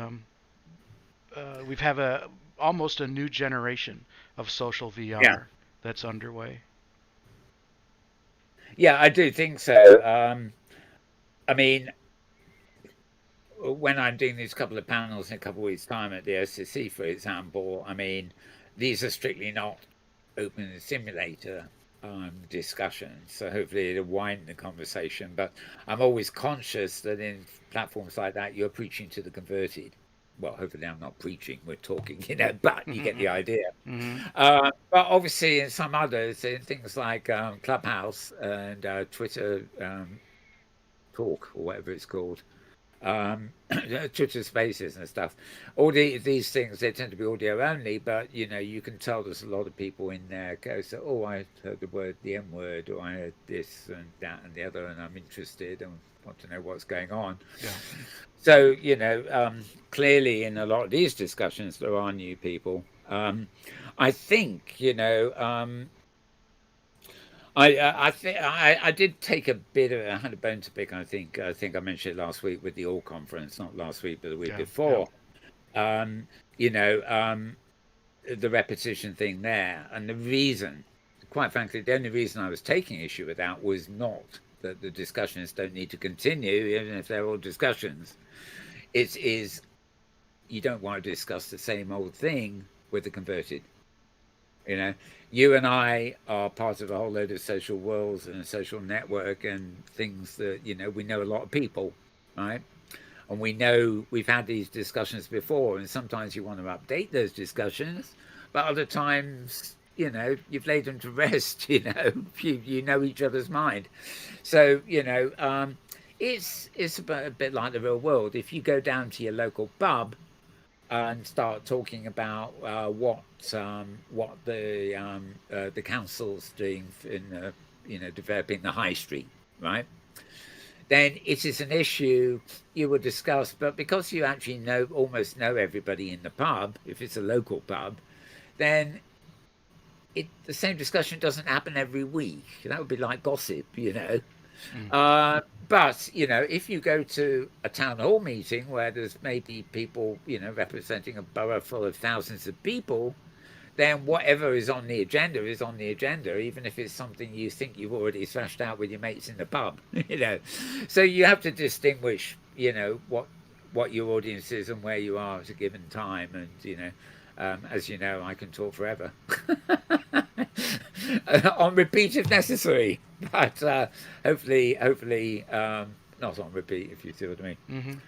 we've have almost a new generation of social VR that's underway. Yeah, I do think so. I mean, when I'm doing these couple of panels in a couple of weeks' time at the OCC, for example, I mean, these are strictly not open simulator discussions, so hopefully it'll widen the conversation. But I'm always conscious that in platforms like that, you're preaching to the converted. Well, hopefully I'm not preaching, we're talking, but you get the idea. But obviously in some others, in things like Clubhouse and Twitter Talk, or whatever it's called, Twitter Spaces and stuff, all these things, they tend to be audio only, but you can tell there's a lot of people in there go, so, oh, I heard the M word, or I heard this and that and the other, and I'm interested and want to know what's going on. So clearly in a lot of these discussions there are new people. I think I did take I had a bone to pick. I think I mentioned it last week with the All Conference, not last week, but the week before. The repetition thing there, and the reason, quite frankly, the only reason I was taking issue with that was not that the discussions don't need to continue, even if they're all discussions. It is you don't want to discuss the same old thing with the converted. You know, you and I are part of a whole load of social worlds and a social network and things that, you know, we know a lot of people, right? And we know we've had these discussions before, and sometimes you want to update those discussions, but other times, you know, you've laid them to rest, you know, you know each other's mind. So, you know, it's a bit like the real world. If you go down to your local pub and start talking about what the council's doing in you know, developing the high street, right? Then it is an issue you will discuss, but because you actually almost know everybody in the pub, if it's a local pub, then the same discussion doesn't happen every week. That would be like gossip, you know. But, you know, if you go to a town hall meeting where there's maybe people, you know, representing a borough full of thousands of people, then whatever is on the agenda is on the agenda, even if it's something you think you've already thrashed out with your mates in the pub, you know. So you have to distinguish, you know, what your audience is and where you are at a given time. And, you know, as you know, I can talk forever on repeat if necessary, but hopefully not on repeat, if you see what I mean.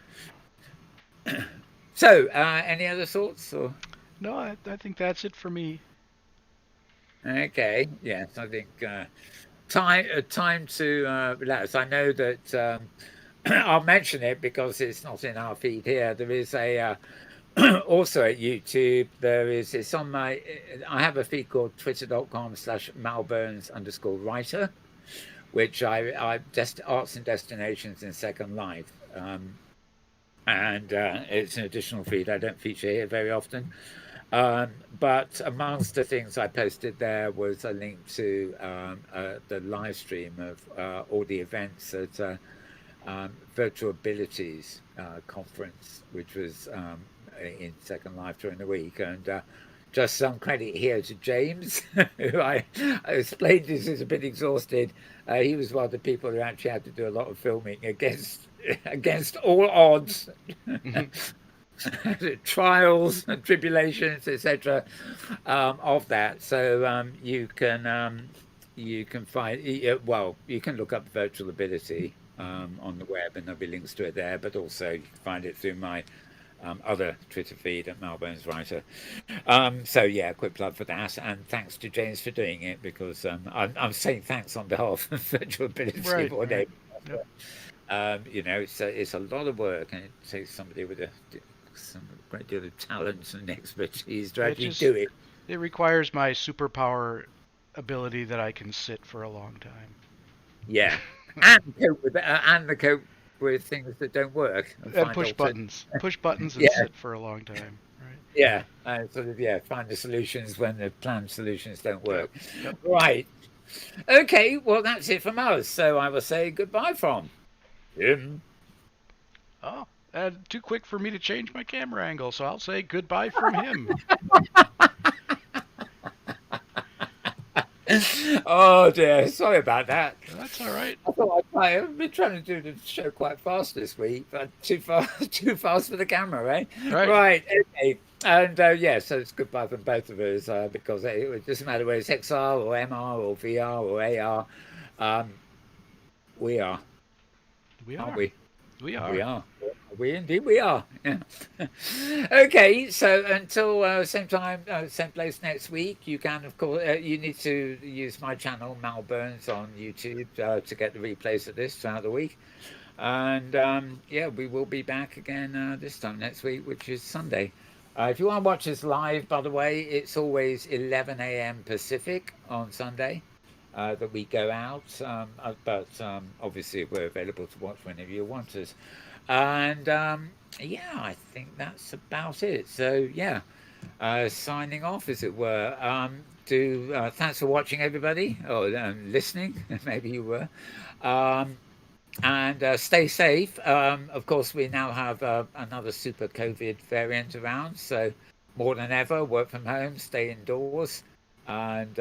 So any other thoughts? Or no, I think that's it for me. Okay, yes, I think time to relax. I know that I'll mention it because it's not in our feed here. There is a also at YouTube, it's on I have a feed called twitter.com/Mal Burns_writer, which I arts and destinations in Second Life. And it's an additional feed I don't feature here very often. But amongst the things I posted there was a link to the live stream of all the events at Virtual Abilities conference, which was in Second Life during the week. And just some credit here to James, who I explained this is a bit exhausted. He was one of the people who actually had to do a lot of filming against all odds. Trials and tribulations, etc. Of that. So you can find, you can look up Virtual Ability on the web, and there'll be links to it there, but also you can find it through my other Twitter feed at Mal Burns Writer. So yeah, quick plug for that, and thanks to James for doing it, because I'm saying thanks on behalf of Virtual Ability. Right. Yep. You know, it's a lot of work, and it takes somebody with some great deal of talent and expertise to actually do it. It requires my superpower ability that I can sit for a long time. Yeah, and cope with things that don't work. And push buttons and sit for a long time. Right. Yeah, find the solutions when the planned solutions don't work. Yep. Right. Okay, well, that's it from us. So I will say goodbye from him. Oh, too quick for me to change my camera angle, so I'll say goodbye from him. Oh dear, sorry about that. That's all right. I thought I've been trying to do the show quite fast this week, but too fast for the camera, right? Right. Okay. And so it's goodbye from both of us because it doesn't matter whether it's Exile or MR or VR or AR. We are. Aren't we? We are. We are. We are. Yeah. Okay, so until same time, same place next week, you can, of course, you need to use my channel, Mal Burns, on YouTube to get the replays of this throughout the week. And we will be back again this time next week, which is Sunday. If you want to watch us live, by the way, it's always 11 a.m. Pacific on Sunday that we go out. But obviously, we're available to watch whenever you want us. And I think that's about it. So signing off, as it were. Thanks for watching, everybody, or listening. Maybe you were. And stay safe. Of course, we now have another super COVID variant around, so more than ever, work from home, stay indoors. And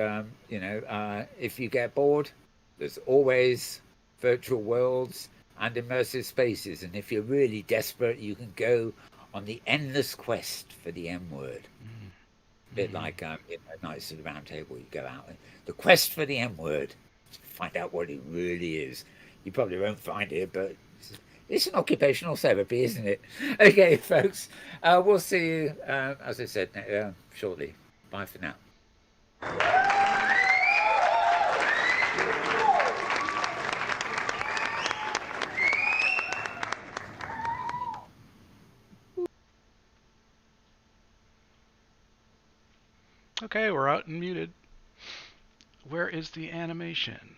if you get bored, there's always virtual worlds and immersive spaces. And if you're really desperate, you can go on the endless quest for the M word. A bit like Knights of the Round Table. You go out and the quest for the M word to find out what it really is. You probably won't find it, but it's an occupational therapy, isn't it? Okay, folks. We'll see you, as I said, shortly. Bye for now. Okay, we're out and muted. Where is the animation?